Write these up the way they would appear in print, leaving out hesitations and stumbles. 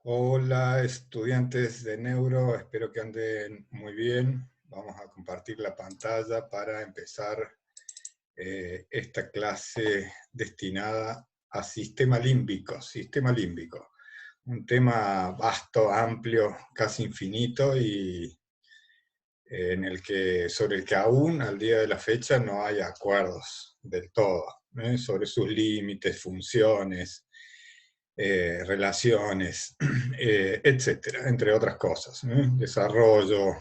Hola estudiantes de Neuro, espero que anden muy bien. Vamos a compartir la pantalla para empezar esta clase destinada a sistema límbico. Sistema límbico, un tema vasto, amplio, casi infinito y sobre el que aún al día de la fecha no hay acuerdos del todo, sobre sus límites, funciones, relaciones, etcétera, entre otras cosas, ¿no? Desarrollo,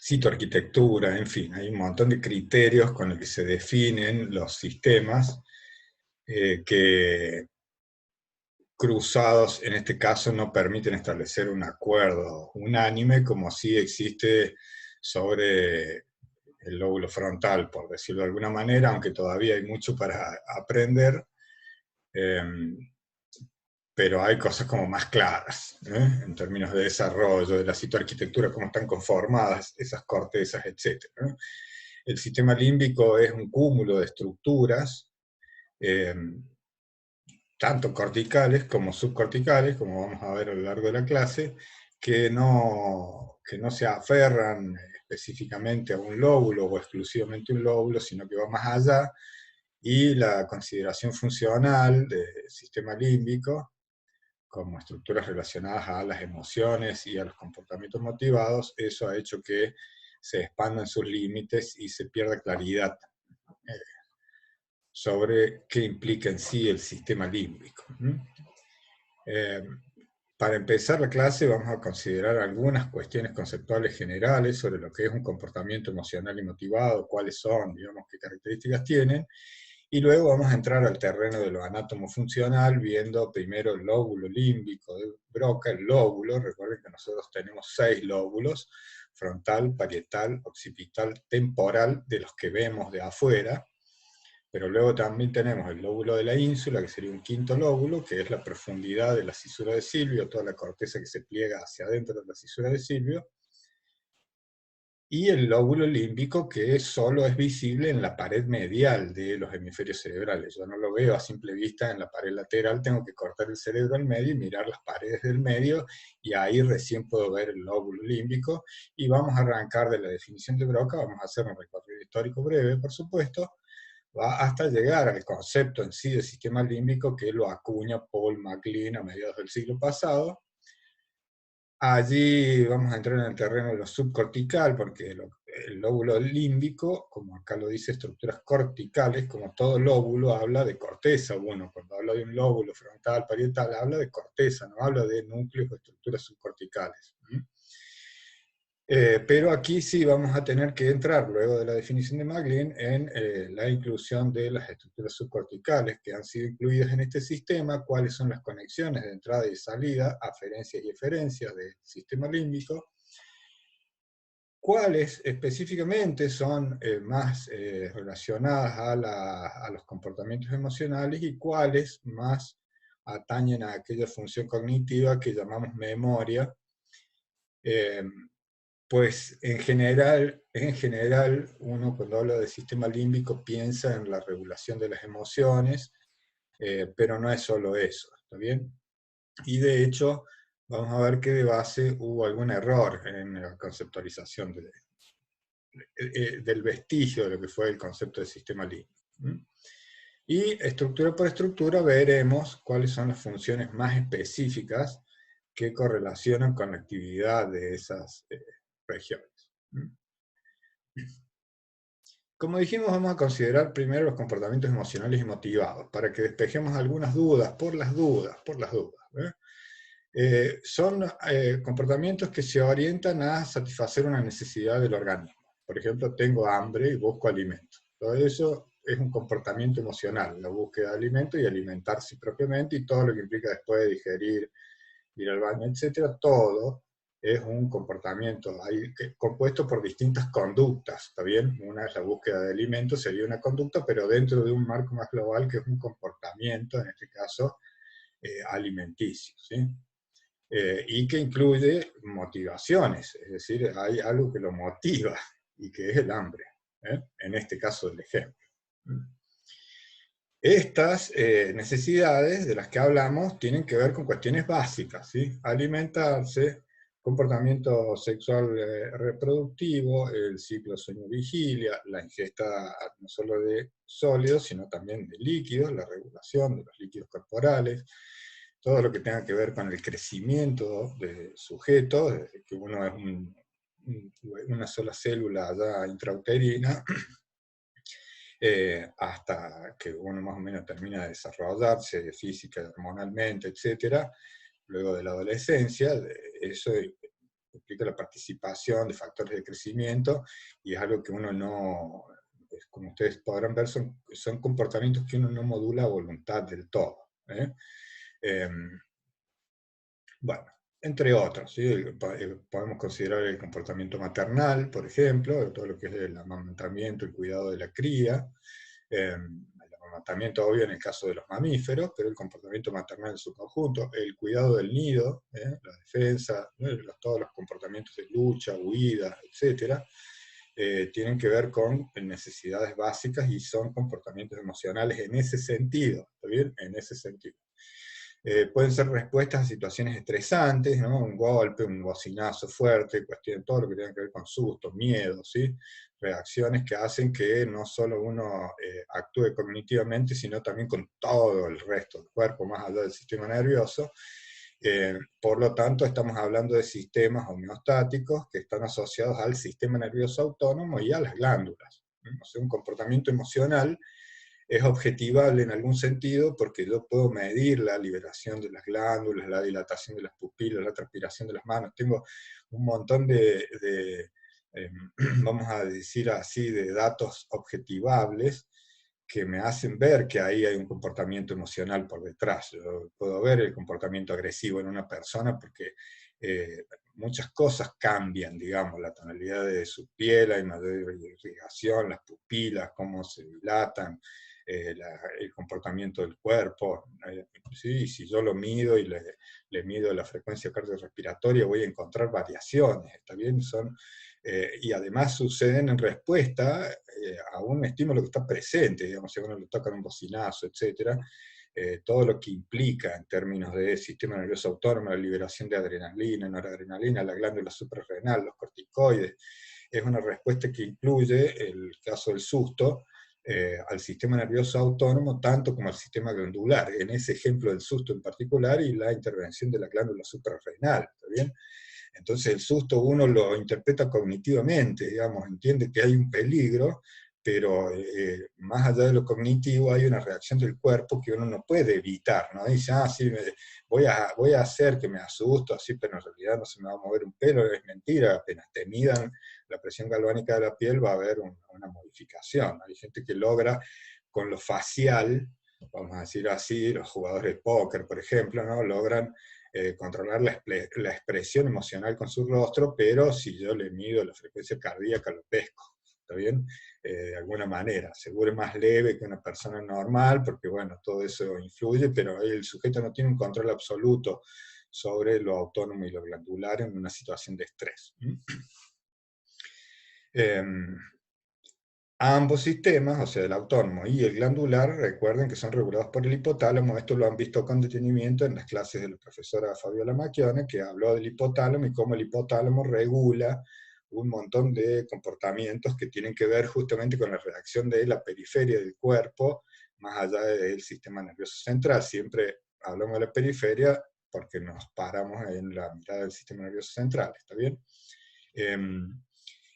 citoarquitectura, en fin, hay un montón de criterios con los que se definen los sistemas que cruzados en este caso no permiten establecer un acuerdo unánime como sí existe sobre el lóbulo frontal, por decirlo de alguna manera, aunque todavía hay mucho para aprender. Eh, pero hay cosas como más claras, en términos de desarrollo, de la citoarquitectura, cómo están conformadas esas cortezas, etc. El sistema límbico es un cúmulo de estructuras, eh, tanto corticales como subcorticales, como vamos a ver a lo largo de la clase, que no se aferran específicamente a un lóbulo o exclusivamente un lóbulo, sino que va más allá, y la consideración funcional del sistema límbico como estructuras relacionadas a las emociones y a los comportamientos motivados, eso ha hecho que se expandan sus límites y se pierda claridad eh, sobre qué implica en sí el sistema límbico. Eh, para empezar la clase vamos a considerar algunas cuestiones conceptuales generales sobre lo que es un comportamiento emocional y motivado, cuáles son, digamos, qué características tienen, y luego vamos a entrar al terreno de lo anátomo-funcional, viendo primero el lóbulo límbico de Broca, el lóbulo. Recuerden que nosotros tenemos 6 lóbulos: frontal, parietal, occipital, temporal, de los que vemos de afuera, pero luego también tenemos el lóbulo de la ínsula, que sería un quinto lóbulo, que es la profundidad de la cisura de Silvio, toda la corteza que se pliega hacia adentro de la cisura de Silvio, y el lóbulo límbico, que solo es visible en la pared medial de los hemisferios cerebrales. Yo no lo veo a simple vista en la pared lateral, tengo que cortar el cerebro al medio y mirar las paredes del medio, y ahí recién puedo ver el lóbulo límbico. Y vamos a arrancar de la definición de Broca, vamos a hacer un recorrido histórico breve, por supuesto, va hasta llegar al concepto en sí del sistema límbico, que lo acuña Paul MacLean a mediados del siglo pasado. Allí vamos a entrar en el terreno de lo subcortical, porque el lóbulo límbico, como acá lo dice, estructuras corticales, como todo lóbulo habla de corteza. Bueno, cuando habla de un lóbulo frontal, parietal, habla de corteza, no habla de núcleos o estructuras subcorticales. Pero aquí sí vamos a tener que entrar, luego de la definición de MacLean, en la inclusión de las estructuras subcorticales que han sido incluidas en este sistema, cuáles son las conexiones de entrada y salida, aferencias y eferencias del sistema límbico, cuáles específicamente son más relacionadas a los comportamientos emocionales y cuáles más atañen a aquella función cognitiva que llamamos memoria. Eh, Pues en general, uno cuando habla de sistema límbico piensa en la regulación de las emociones, pero no es solo eso, ¿está bien? Y de hecho, vamos a ver que de base hubo algún error en la conceptualización del vestigio de lo que fue el concepto de sistema límbico. Y estructura por estructura veremos cuáles son las funciones más específicas que correlacionan con la actividad de esas regiones. Como dijimos, vamos a considerar primero los comportamientos emocionales y motivados, para que despejemos algunas dudas, por las dudas, por las dudas. Son comportamientos que se orientan a satisfacer una necesidad del organismo. Por ejemplo, tengo hambre y busco alimento. Todo eso es un comportamiento emocional, la búsqueda de alimento y alimentarse propiamente, y todo lo que implica después de digerir, ir al baño, etcétera, todo es un comportamiento compuesto por distintas conductas, ¿está bien? Una es la búsqueda de alimentos, sería una conducta, pero dentro de un marco más global que es un comportamiento, en este caso, alimenticio, ¿sí? Y que incluye motivaciones, es decir, hay algo que lo motiva y que es el hambre, en este caso del ejemplo. Estas necesidades de las que hablamos tienen que ver con cuestiones básicas, ¿sí? Alimentarse, comportamiento sexual reproductivo, el ciclo sueño-vigilia, la ingesta no solo de sólidos, sino también de líquidos, la regulación de los líquidos corporales, todo lo que tenga que ver con el crecimiento del sujeto, desde que uno es una sola célula allá intrauterina, hasta que uno más o menos termina de desarrollarse física, hormonalmente, etcétera, luego de la adolescencia, eso implica la participación de factores de crecimiento y es algo que uno no, como ustedes podrán ver, son comportamientos que uno no modula a voluntad del todo. ¿Eh? Eh, bueno, entre otros, ¿sí? Podemos considerar el comportamiento maternal, por ejemplo, todo lo que es el amamantamiento, el cuidado de la cría, el amamantamiento obvio en el caso de los mamíferos, pero el comportamiento maternal en su conjunto, el cuidado del nido, la defensa, ¿no? Todos los comportamientos de lucha, huida, etcétera, tienen que ver con necesidades básicas y son comportamientos emocionales en ese sentido, ¿está bien? En ese sentido. Pueden ser respuestas a situaciones estresantes, ¿no? Un golpe, un bocinazo fuerte, cuestión, todo lo que tenga que ver con susto, miedo, ¿sí? Reacciones que hacen que no solo uno actúe cognitivamente, sino también con todo el resto del cuerpo, más allá del sistema nervioso. Por lo tanto, estamos hablando de sistemas homeostáticos que están asociados al sistema nervioso autónomo y a las glándulas. O sea, un comportamiento emocional es objetivable en algún sentido porque yo puedo medir la liberación de las glándulas, la dilatación de las pupilas, la transpiración de las manos. Tengo un montón eh, vamos a decir así, de datos objetivables que me hacen ver que ahí hay un comportamiento emocional por detrás. Yo puedo ver el comportamiento agresivo en una persona porque muchas cosas cambian, digamos, la tonalidad de su piel, hay mayor irrigación, las pupilas, cómo se dilatan, el comportamiento del cuerpo. ¿Sí? Si yo lo mido y le mido la frecuencia cardiorrespiratoria, voy a encontrar variaciones, ¿está bien? Y además suceden en respuesta a un estímulo que está presente, digamos, si a uno le tocan un bocinazo, etcétera, todo lo que implica en términos de sistema nervioso autónomo, la liberación de adrenalina, noradrenalina, la glándula suprarrenal, los corticoides, es una respuesta que incluye el caso del susto, al sistema nervioso autónomo, tanto como al sistema glandular, en ese ejemplo del susto en particular, y la intervención de la glándula suprarrenal, ¿está bien? Entonces el susto uno lo interpreta cognitivamente, digamos, entiende que hay un peligro, pero más allá de lo cognitivo hay una reacción del cuerpo que uno no puede evitar, ¿no? Dice, ah, sí, voy a hacer que me asusto, así, pero en realidad no se me va a mover un pelo, es mentira, apenas te midan la presión galvánica de la piel va a haber una modificación. Hay gente que logra con lo facial, vamos a decir así, los jugadores de póker, por ejemplo, ¿no? Logran controlar la expresión emocional con su rostro, pero si yo le mido la frecuencia cardíaca, lo pesco, ¿está bien? De alguna manera, seguro es más leve que una persona normal, porque bueno, todo eso influye, pero el sujeto no tiene un control absoluto sobre lo autónomo y lo glandular en una situación de estrés. Eh, Ambos sistemas, o sea, el autónomo y el glandular, recuerden que son regulados por el hipotálamo. Esto lo han visto con detenimiento en las clases de la profesora Fabiola Macchione, que habló del hipotálamo y cómo el hipotálamo regula un montón de comportamientos que tienen que ver justamente con la reacción de la periferia del cuerpo, más allá del sistema nervioso central. Siempre hablamos de la periferia porque nos paramos en la mitad del sistema nervioso central, ¿está bien?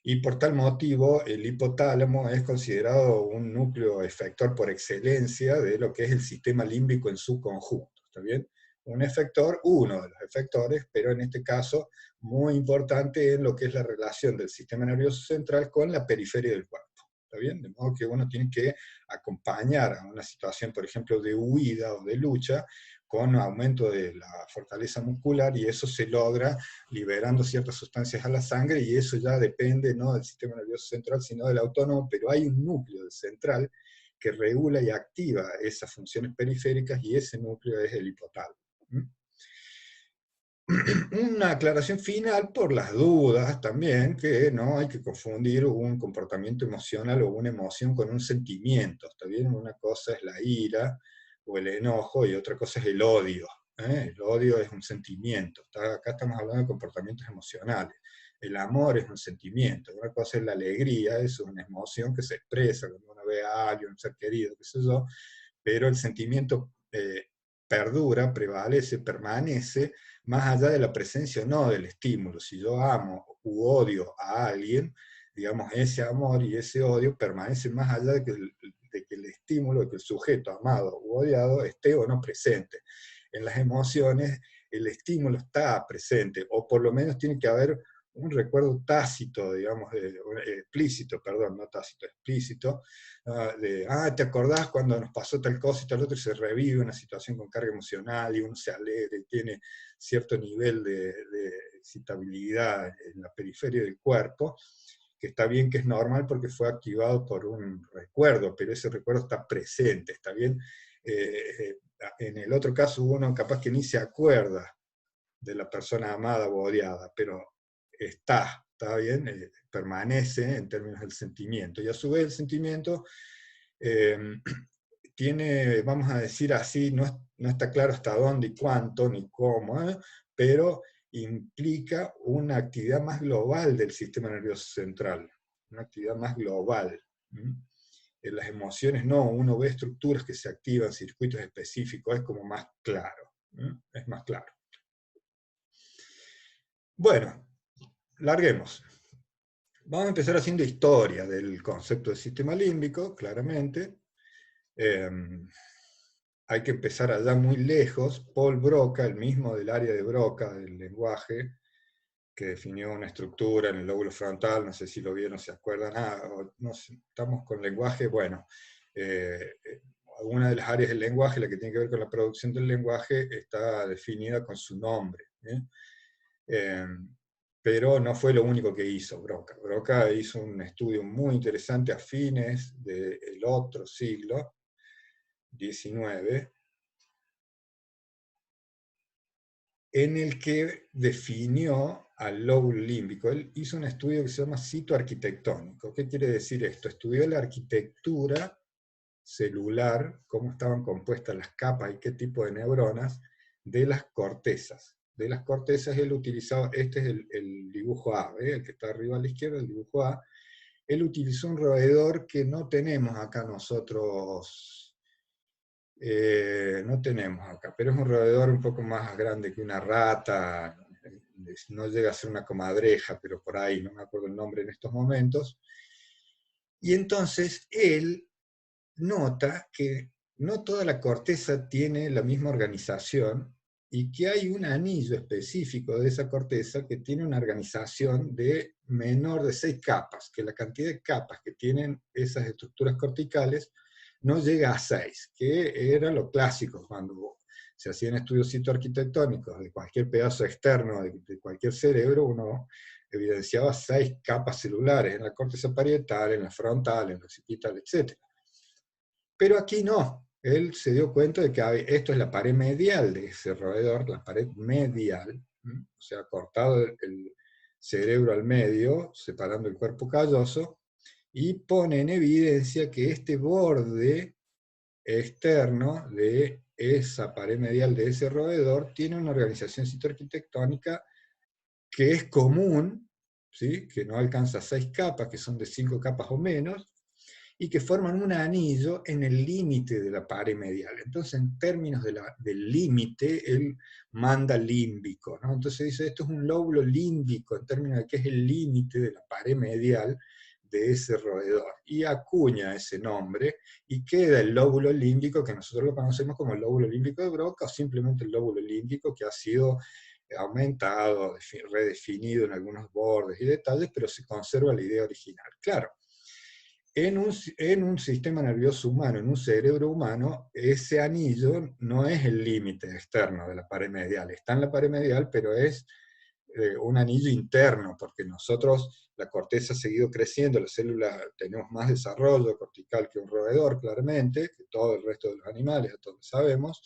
Y por tal motivo, el hipotálamo es considerado un núcleo efector por excelencia de lo que es el sistema límbico en su conjunto, ¿está bien? Un efector, uno de los efectores, pero en este caso muy importante en lo que es la relación del sistema nervioso central con la periferia del cuerpo, ¿está bien? De modo que uno tiene que acompañar a una situación, por ejemplo, de huida o de lucha, con aumento de la fortaleza muscular, y eso se logra liberando ciertas sustancias a la sangre, y eso ya depende no del sistema nervioso central, sino del autónomo, pero hay un núcleo del central que regula y activa esas funciones periféricas, y ese núcleo es el hipotálamo. Una aclaración final por las dudas también, que no hay que confundir un comportamiento emocional o una emoción con un sentimiento, ¿está bien? Una cosa es la ira o el enojo y otra cosa es el odio. El odio es un sentimiento, acá estamos hablando de comportamientos emocionales. El amor es un sentimiento, una cosa es la alegría, es una emoción que se expresa cuando uno ve a alguien, un ser querido, qué sé yo, pero el sentimiento perdura, prevalece, permanece, más allá de la presencia o no del estímulo. Si yo amo u odio a alguien, digamos, ese amor y ese odio permanecen más allá de que el estímulo, de que el sujeto amado u odiado esté o no presente. En las emociones, el estímulo está presente, o por lo menos tiene que haber un recuerdo tácito, digamos, explícito, perdón, no tácito, explícito, ¿te acordás cuando nos pasó tal cosa y tal otro? Y se revive una situación con carga emocional y uno se alegra y tiene cierto nivel de excitabilidad en la periferia del cuerpo, que está bien, que es normal porque fue activado por un recuerdo, pero ese recuerdo está presente, está bien. En el otro caso uno capaz que ni se acuerda de la persona amada o odiada, pero está bien, permanece en términos del sentimiento. Y a su vez el sentimiento eh, tiene, vamos a decir así, no está claro hasta dónde y cuánto ni cómo, pero implica una actividad más global del sistema nervioso central, una actividad más global. En las emociones no, uno ve estructuras que se activan, circuitos específicos, es como más claro, es más claro. Bueno, larguemos. Vamos a empezar haciendo historia del concepto de sistema límbico, claramente. Eh, Hay que empezar allá muy lejos. Paul Broca, el mismo del área de Broca, del lenguaje, que definió una estructura en el lóbulo frontal, no sé si lo vieron, se acuerdan, no sé, estamos con lenguaje, bueno, alguna de las áreas del lenguaje, la que tiene que ver con la producción del lenguaje, está definida con su nombre. Eh, pero no fue lo único que hizo Broca. Broca hizo un estudio muy interesante a fines del otro siglo, XIX, en el que definió al lóbulo límbico. Él hizo un estudio que se llama citoarquitectónico. ¿Qué quiere decir esto? Estudió la arquitectura celular, cómo estaban compuestas las capas y qué tipo de neuronas de las cortezas. De las cortezas él utilizaba, este es el dibujo A, el que está arriba a la izquierda, el dibujo A. Él utilizó un roedor que no tenemos acá nosotros, no tenemos acá, pero es un roedor un poco más grande que una rata, no llega a ser una comadreja, pero por ahí, no me acuerdo el nombre en estos momentos. Y entonces él nota que no toda la corteza tiene la misma organización y que hay un anillo específico de esa corteza que tiene una organización de menor de 6 capas, que la cantidad de capas que tienen esas estructuras corticales no llega a 6, que era lo clásico cuando se hacían estudios citoarquitectónicos de cualquier pedazo externo de cualquier cerebro, uno evidenciaba 6 capas celulares en la corteza parietal, en la frontal, en la occipital, etc. Pero aquí no. Él se dio cuenta de que esto es la pared medial de ese roedor, la pared medial, o sea, cortado el cerebro al medio, separando el cuerpo calloso, y pone en evidencia que este borde externo de esa pared medial de ese roedor tiene una organización citoarquitectónica que es común, ¿sí? Que no alcanza 6 capas, que son de 5 capas o menos, y que forman un anillo en el límite de la pared medial. Entonces, en términos del límite, él manda límbico, ¿no? Entonces dice, esto es un lóbulo límbico, en términos de que es el límite de la pared medial de ese roedor. Y acuña ese nombre, y queda el lóbulo límbico, que nosotros lo conocemos como el lóbulo límbico de Broca, o simplemente el lóbulo límbico, que ha sido aumentado, redefinido en algunos bordes y detalles, pero se conserva la idea original. Claro, en un sistema nervioso humano, en un cerebro humano, ese anillo no es el límite externo de la pared medial. Está en la pared medial, pero es un anillo interno, porque nosotros, la corteza ha seguido creciendo, las células tenemos más desarrollo cortical que un roedor, claramente, que todo el resto de los animales, a todos sabemos,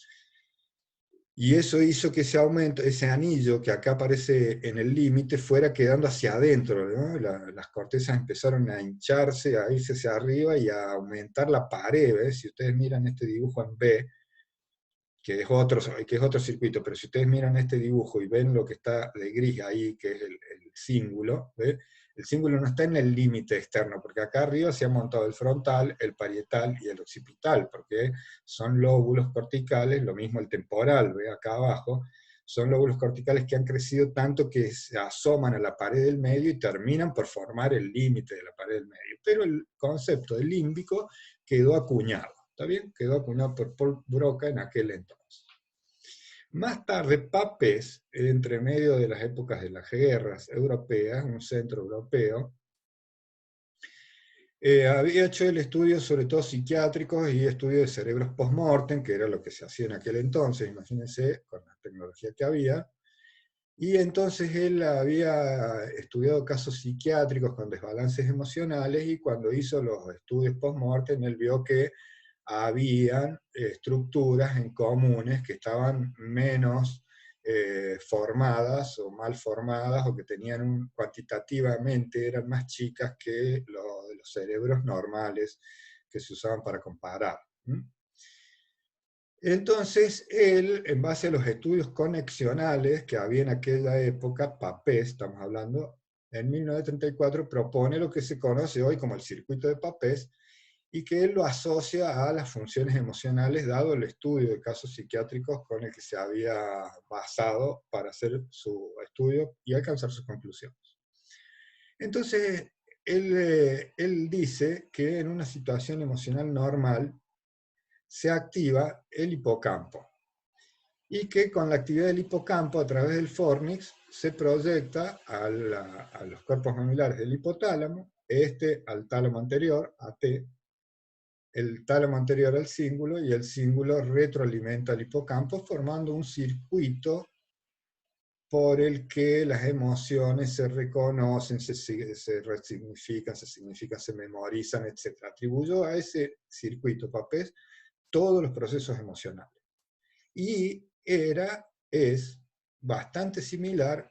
Y eso hizo que ese aumento, ese anillo que acá aparece en el límite, fuera quedando hacia adentro, ¿no? Las cortezas empezaron a hincharse, a irse hacia arriba y a aumentar la pared, ¿ves? Si ustedes miran este dibujo en B, que es otro circuito, pero si ustedes miran este dibujo y ven lo que está de gris ahí, que es el cíngulo, ¿ves? El cíngulo no está en el límite externo, porque acá arriba se ha montado el frontal, el parietal y el occipital, porque son lóbulos corticales, lo mismo el temporal, ¿ve? Acá abajo, son lóbulos corticales que han crecido tanto que se asoman a la pared del medio y terminan por formar el límite de la pared del medio. Pero el concepto del límbico quedó acuñado. ¿Está bien? Quedó acuñado por Paul Broca en aquel entonces. Más tarde, Papez, entre medio de las épocas de las guerras europeas, un centro europeo, había hecho el estudio sobre todo psiquiátricos y estudio de cerebros post-mortem, que era lo que se hacía en aquel entonces, imagínense, con la tecnología que había. Y entonces él había estudiado casos psiquiátricos con desbalances emocionales y cuando hizo los estudios post-mortem, él vio que habían estructuras en comunes que estaban menos formadas o mal formadas o que tenían cuantitativamente eran más chicas que los cerebros normales que se usaban para comparar. Entonces, él, en base a los estudios conexionales que había en aquella época, Papez, estamos hablando, en 1934 propone lo que se conoce hoy como el circuito de Papez, y que él lo asocia a las funciones emocionales, dado el estudio de casos psiquiátricos con el que se había basado para hacer su estudio y alcanzar sus conclusiones. Entonces, él dice que en una situación emocional normal se activa el hipocampo y que con la actividad del hipocampo a través del fornix se proyecta a los cuerpos mamulares del hipotálamo, este al tálamo anterior, AT, el tálamo anterior al cíngulo, y el cíngulo retroalimenta al hipocampo formando un circuito por el que las emociones se reconocen, se resignifican, se significan, se memorizan, etc. Atribuyó a ese circuito Papez todos los procesos emocionales. Y es bastante similar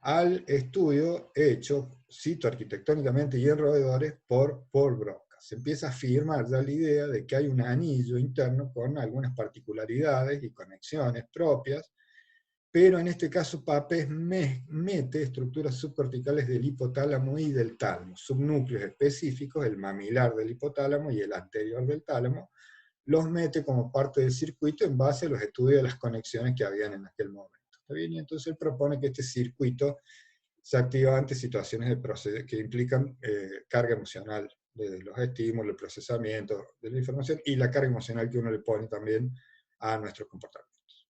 al estudio hecho, cito arquitectónicamente y en roedores, por Paul Broca. Se empieza a afirmar ya la idea de que hay un anillo interno con algunas particularidades y conexiones propias, pero en este caso Papez mete estructuras subcorticales del hipotálamo y del tálamo, subnúcleos específicos, el mamilar del hipotálamo y el anterior del tálamo, los mete como parte del circuito en base a los estudios de las conexiones que habían en aquel momento. ¿Está bien? Y entonces él propone que este circuito se activa ante situaciones que implican carga emocional de los estímulos, el procesamiento de la información y la carga emocional que uno le pone también a nuestros comportamientos.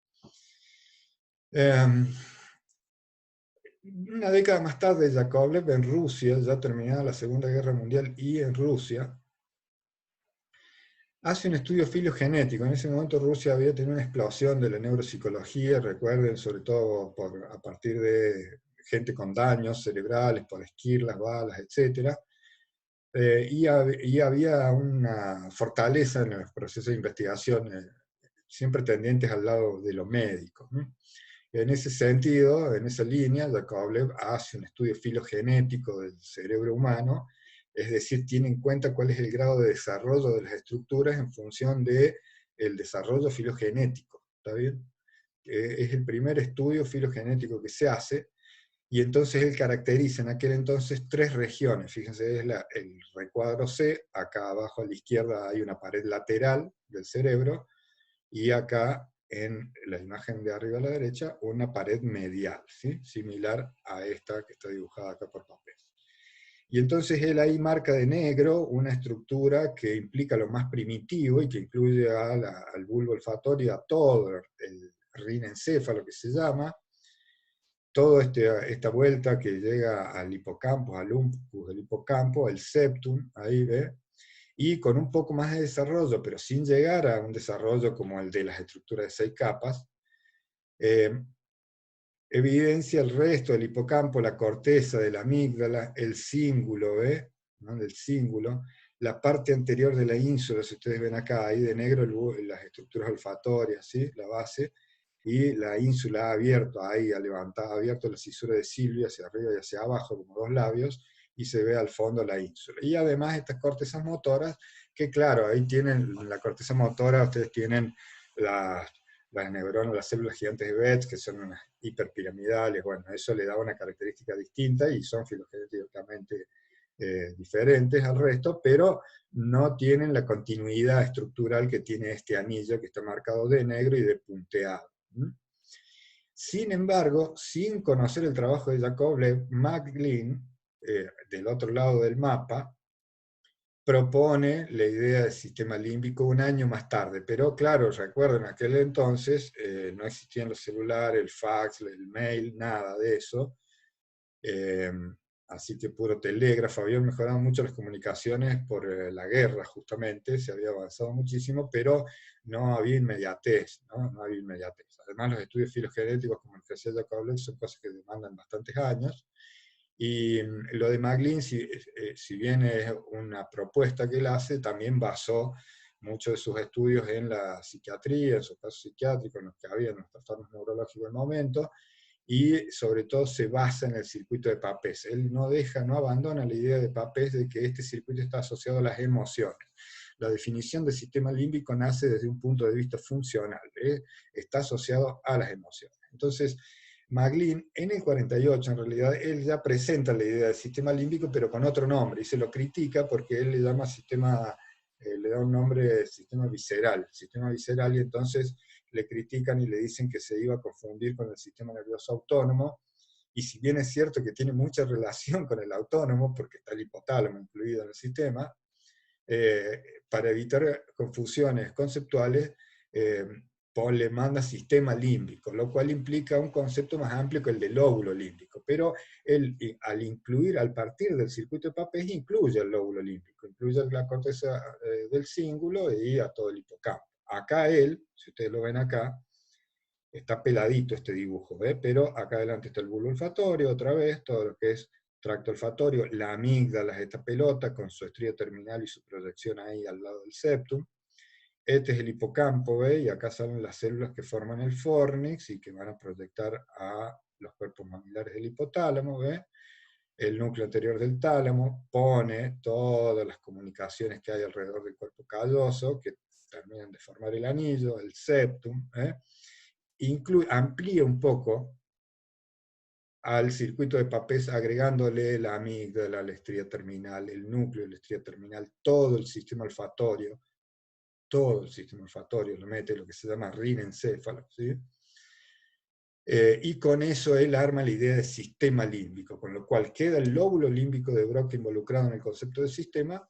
Una década más tarde, Yakovlev en Rusia, ya terminada la Segunda Guerra Mundial y en Rusia, hace un estudio filogenético. En ese momento Rusia había tenido una explosión de la neuropsicología, recuerden, sobre todo a partir de gente con daños cerebrales por esquirlas, balas, etc. Y había una fortaleza en los procesos de investigación, siempre tendientes al lado de lo médico. En ese sentido, en esa línea, Yakovlev hace un estudio filogenético del cerebro humano, es decir, tiene en cuenta cuál es el grado de desarrollo de las estructuras en función del desarrollo filogenético, ¿está bien? Es el primer estudio filogenético que se hace, y entonces él caracteriza en aquel entonces tres regiones. Fíjense, es el recuadro C, acá abajo a la izquierda hay una pared lateral del cerebro, y acá en la imagen de arriba a la derecha una pared medial, ¿sí? Similar a esta que está dibujada acá por Papez. Y entonces él ahí marca de negro una estructura que implica lo más primitivo y que incluye al bulbo olfatorio, a todo el rinencéfalo que se llama, toda esta vuelta que llega al hipocampo, al umpcus del hipocampo, el septum, ahí ve, y con un poco más de desarrollo, pero sin llegar a un desarrollo como el de las estructuras de 6 capas, eh, evidencia el resto del hipocampo, la corteza de la amígdala, el cíngulo, ¿ve? ¿No? Del cíngulo, la parte anterior de la ínsula, si ustedes ven acá, ahí de negro, las estructuras olfatorias, ¿sí? La base, y la ínsula ha abierto, ahí ha levantado, ha abierto la cisura de Silvia hacia arriba y hacia abajo, como dos labios, y se ve al fondo la ínsula. Y además estas cortezas motoras, que claro, ahí tienen la corteza motora, ustedes tienen las neuronas, las células gigantes de Betz, que son unas hiperpiramidales, bueno, eso le da una característica distinta y son filogenéticamente diferentes al resto, pero no tienen la continuidad estructural que tiene este anillo que está marcado de negro y de punteado. Sin embargo, sin conocer el trabajo de Jacob Lev, McGlynn, del otro lado del mapa, propone la idea del sistema límbico un año más tarde, pero claro, recuerden, en aquel entonces no existían los celulares, el fax, el mail, nada de eso, así que puro telégrafo. Habían mejorado mucho las comunicaciones por la guerra, justamente, se había avanzado muchísimo, pero no había inmediatez, ¿no? No había inmediatez. Además, los estudios filogenéticos, como el que hacía Jacob Lev, son cosas que demandan bastantes años, y lo de McGlynn, si bien es una propuesta que él hace, también basó muchos de sus estudios en la psiquiatría, en sus casos psiquiátricos, en los que había los trastornos neurológicos del momento, y sobre todo se basa en el circuito de Papez. Él no deja, no abandona la idea de Papez de que este circuito está asociado a las emociones. La definición del sistema límbico nace desde un punto de vista funcional, está asociado a las emociones. Entonces, McGlynn, en el 48, en realidad, él ya presenta la idea del sistema límbico, pero con otro nombre, y se lo critica porque él le llama sistema, le da un nombre de sistema visceral, y entonces le critican y le dicen que se iba a confundir con el sistema nervioso autónomo, y si bien es cierto que tiene mucha relación con el autónomo, porque está el hipotálamo incluido en el sistema, para evitar confusiones conceptuales, le manda sistema límbico, lo cual implica un concepto más amplio que el del lóbulo límbico, pero él, al partir del circuito de Papez, incluye el lóbulo límbico, incluye la corteza del cíngulo y a todo el hipocampo. Acá él, si ustedes lo ven acá, está peladito este dibujo, pero acá adelante está el bulbo olfatorio, otra vez, todo lo que es tracto olfatorio, la amígdala, esta pelota con su estría terminal y su proyección ahí al lado del septum. Este es el hipocampo, ¿ve? Y acá salen las células que forman el fornix y que van a proyectar a los cuerpos mamilares del hipotálamo, ¿ve? El núcleo anterior del tálamo pone todas las comunicaciones que hay alrededor del cuerpo calloso, que terminan de formar el anillo, el septum, amplía un poco al circuito de Papez agregándole la amígdala, la estría terminal, el núcleo de la estría terminal, todo el sistema olfatorio, lo mete lo que se llama rinencéfalo, ¿sí? Y con eso él arma la idea de sistema límbico, con lo cual queda el lóbulo límbico de Broca involucrado en el concepto de sistema,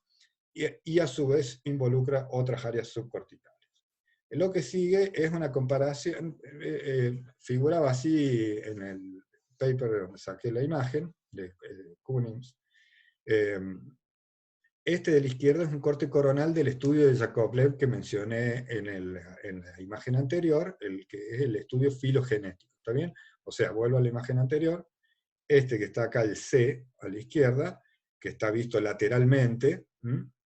y a su vez involucra otras áreas subcorticales. Lo que sigue es una comparación, figuraba así en el paper de donde saqué la imagen, de Kunins. Este de la izquierda es un corte coronal del estudio de Jacob Lev que mencioné en la imagen anterior, el que es el estudio filogenético, ¿está bien? O sea, vuelvo a la imagen anterior, este que está acá, el C, a la izquierda, que está visto lateralmente,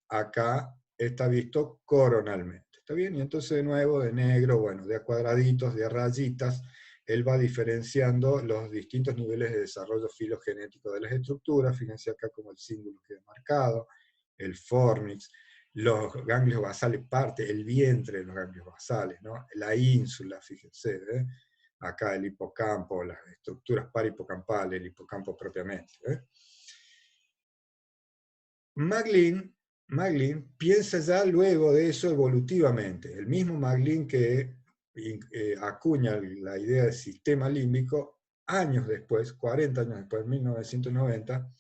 acá está visto coronalmente. ¿Está bien? Y entonces de nuevo de negro, bueno, de a cuadraditos, de a rayitas, él va diferenciando los distintos niveles de desarrollo filogenético de las estructuras. Fíjense acá como el símbolo queda marcado, el fornix, los ganglios basales, parte, el vientre de los ganglios basales, ¿no? La ínsula, fíjense, acá el hipocampo, las estructuras parihipocampales, el hipocampo propiamente. McGlynn piensa ya luego de eso evolutivamente. El mismo McGlynn que acuña la idea del sistema límbico, años después, 40 años después, en 1990,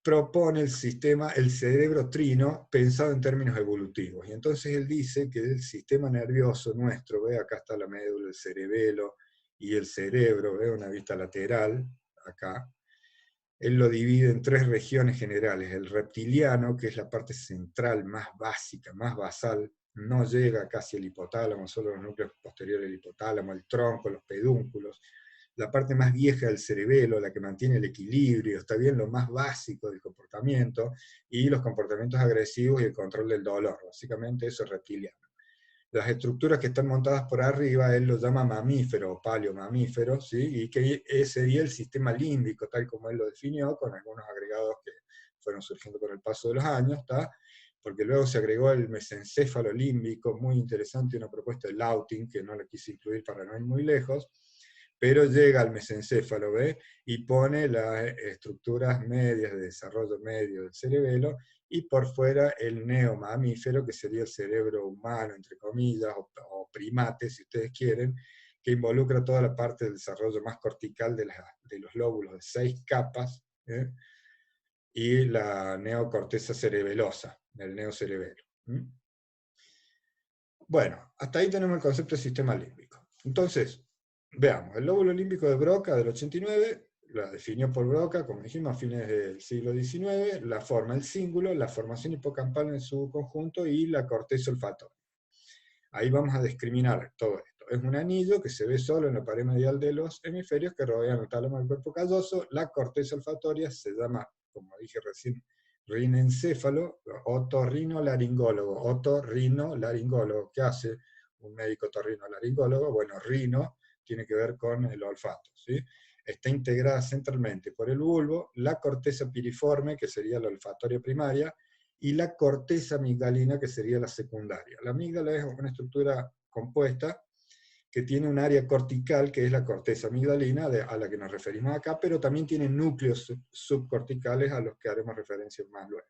propone el sistema, el cerebro trino, pensado en términos evolutivos. Y entonces él dice que el sistema nervioso nuestro, ve, acá está la médula, el cerebelo y el cerebro, ve, una vista lateral, acá, él lo divide en tres regiones generales. El reptiliano, que es la parte central, más básica, más basal, no llega casi al hipotálamo, solo los núcleos posteriores del hipotálamo, el tronco, los pedúnculos. La parte más vieja del cerebelo, la que mantiene el equilibrio, está bien, lo más básico del comportamiento, y los comportamientos agresivos y el control del dolor. Básicamente eso es reptiliano. las estructuras que están montadas por arriba, él lo llama mamífero o paleomamífero, ¿sí? Y que ese sería el sistema límbico, tal como él lo definió, con algunos agregados que fueron surgiendo con el paso de los años, ¿está? Porque luego se agregó el mesencéfalo límbico, muy interesante, una propuesta de Lautin, que no la quise incluir para no ir muy lejos, pero llega al mesencéfalo, ¿ve? Y pone las estructuras medias de desarrollo medio del cerebelo, y por fuera el neomamífero, que sería el cerebro humano, entre comillas, o primate, si ustedes quieren, que involucra toda la parte del desarrollo más cortical de los lóbulos de 6 capas, ¿eh? Y la neocorteza cerebelosa, el neocerebelo. Bueno, hasta ahí tenemos el concepto de sistema límbico. Entonces, veamos, el lóbulo límbico de Broca del 89, la definió por Broca, como dijimos, a fines del siglo XIX, la forma el cíngulo, la formación hipocampal en su conjunto y la corteza olfatoria. Ahí vamos a discriminar todo esto. Es un anillo que se ve solo en la pared medial de los hemisferios que rodean el tálamo del cuerpo calloso. La corteza olfatoria se llama, como dije recién, rinencéfalo, otorrinolaringólogo. Otorrinolaringólogo. ¿Qué hace un médico otorrinolaringólogo? Bueno, rino tiene que ver con el olfato, ¿sí? Está integrada centralmente por el bulbo, la corteza piriforme, que sería la olfatoria primaria, y la corteza amigdalina, que sería la secundaria. La amígdala es una estructura compuesta que tiene un área cortical, que es la corteza amigdalina, a la que nos referimos acá, pero también tiene núcleos subcorticales a los que haremos referencia más luego.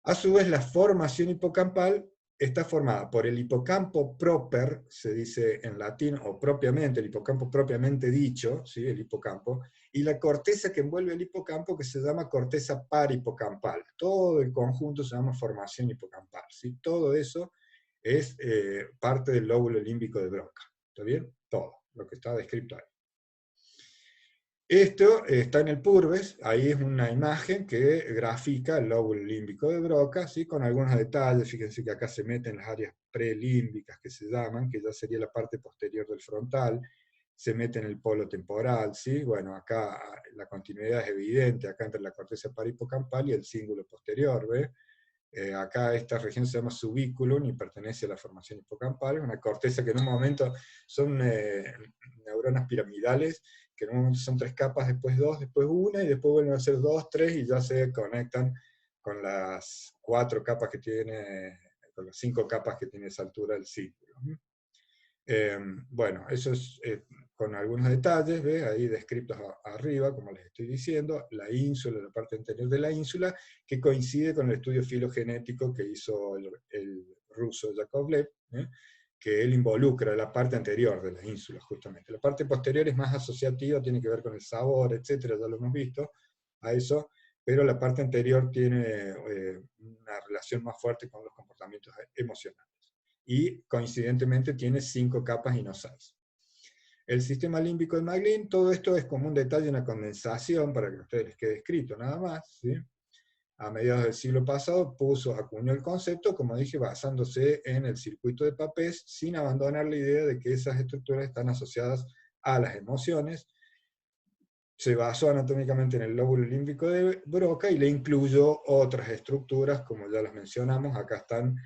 A su vez, la formación hipocampal está formada por el hipocampo proper, se dice en latín, o propiamente, el hipocampo propiamente dicho, ¿sí? El hipocampo, y la corteza que envuelve el hipocampo, que se llama corteza paripocampal. Todo el conjunto se llama formación hipocampal, ¿sí? Todo eso es parte del lóbulo límbico de Broca. ¿Está bien? Todo lo que está descrito ahí. Esto está en el Purves, ahí es una imagen que grafica el lóbulo límbico de Broca, ¿sí? Con algunos detalles. Fíjense que acá se meten las áreas prelímbicas que se llaman, que ya sería la parte posterior del frontal, se mete en el polo temporal, ¿sí? Bueno, acá la continuidad es evidente, acá entre la corteza paripocampal y el cíngulo posterior, ¿ve? Acá esta región se llama subiculum y pertenece a la formación hipocampal, una corteza que en un momento son neuronas piramidales, que en un momento son 3 capas, después 2, después 1, y después vuelven a ser 2, 3, y ya se conectan con las 4 capas que tiene, con las 5 capas que tiene esa altura el círculo. Bueno, eso es con algunos detalles, ¿ve? Ahí descritos arriba, como les estoy diciendo, la ínsula, la parte anterior de la ínsula, que coincide con el estudio filogenético que hizo el ruso Yakovlev, que él involucra la parte anterior de la ínsula, justamente. La parte posterior es más asociativa, tiene que ver con el sabor, etcétera, ya lo hemos visto, a eso, pero la parte anterior tiene una relación más fuerte con los comportamientos emocionales. Y coincidentemente tiene 5 capas y no 6. El sistema límbico de Maglin, todo esto es como un detalle, una condensación, para que a ustedes les quede escrito nada más, ¿sí? A mediados del siglo pasado acuñó el concepto, como dije, basándose en el circuito de Papez, sin abandonar la idea de que esas estructuras están asociadas a las emociones. Se basó anatómicamente en el lóbulo límbico de Broca y le incluyó otras estructuras, como ya las mencionamos, acá están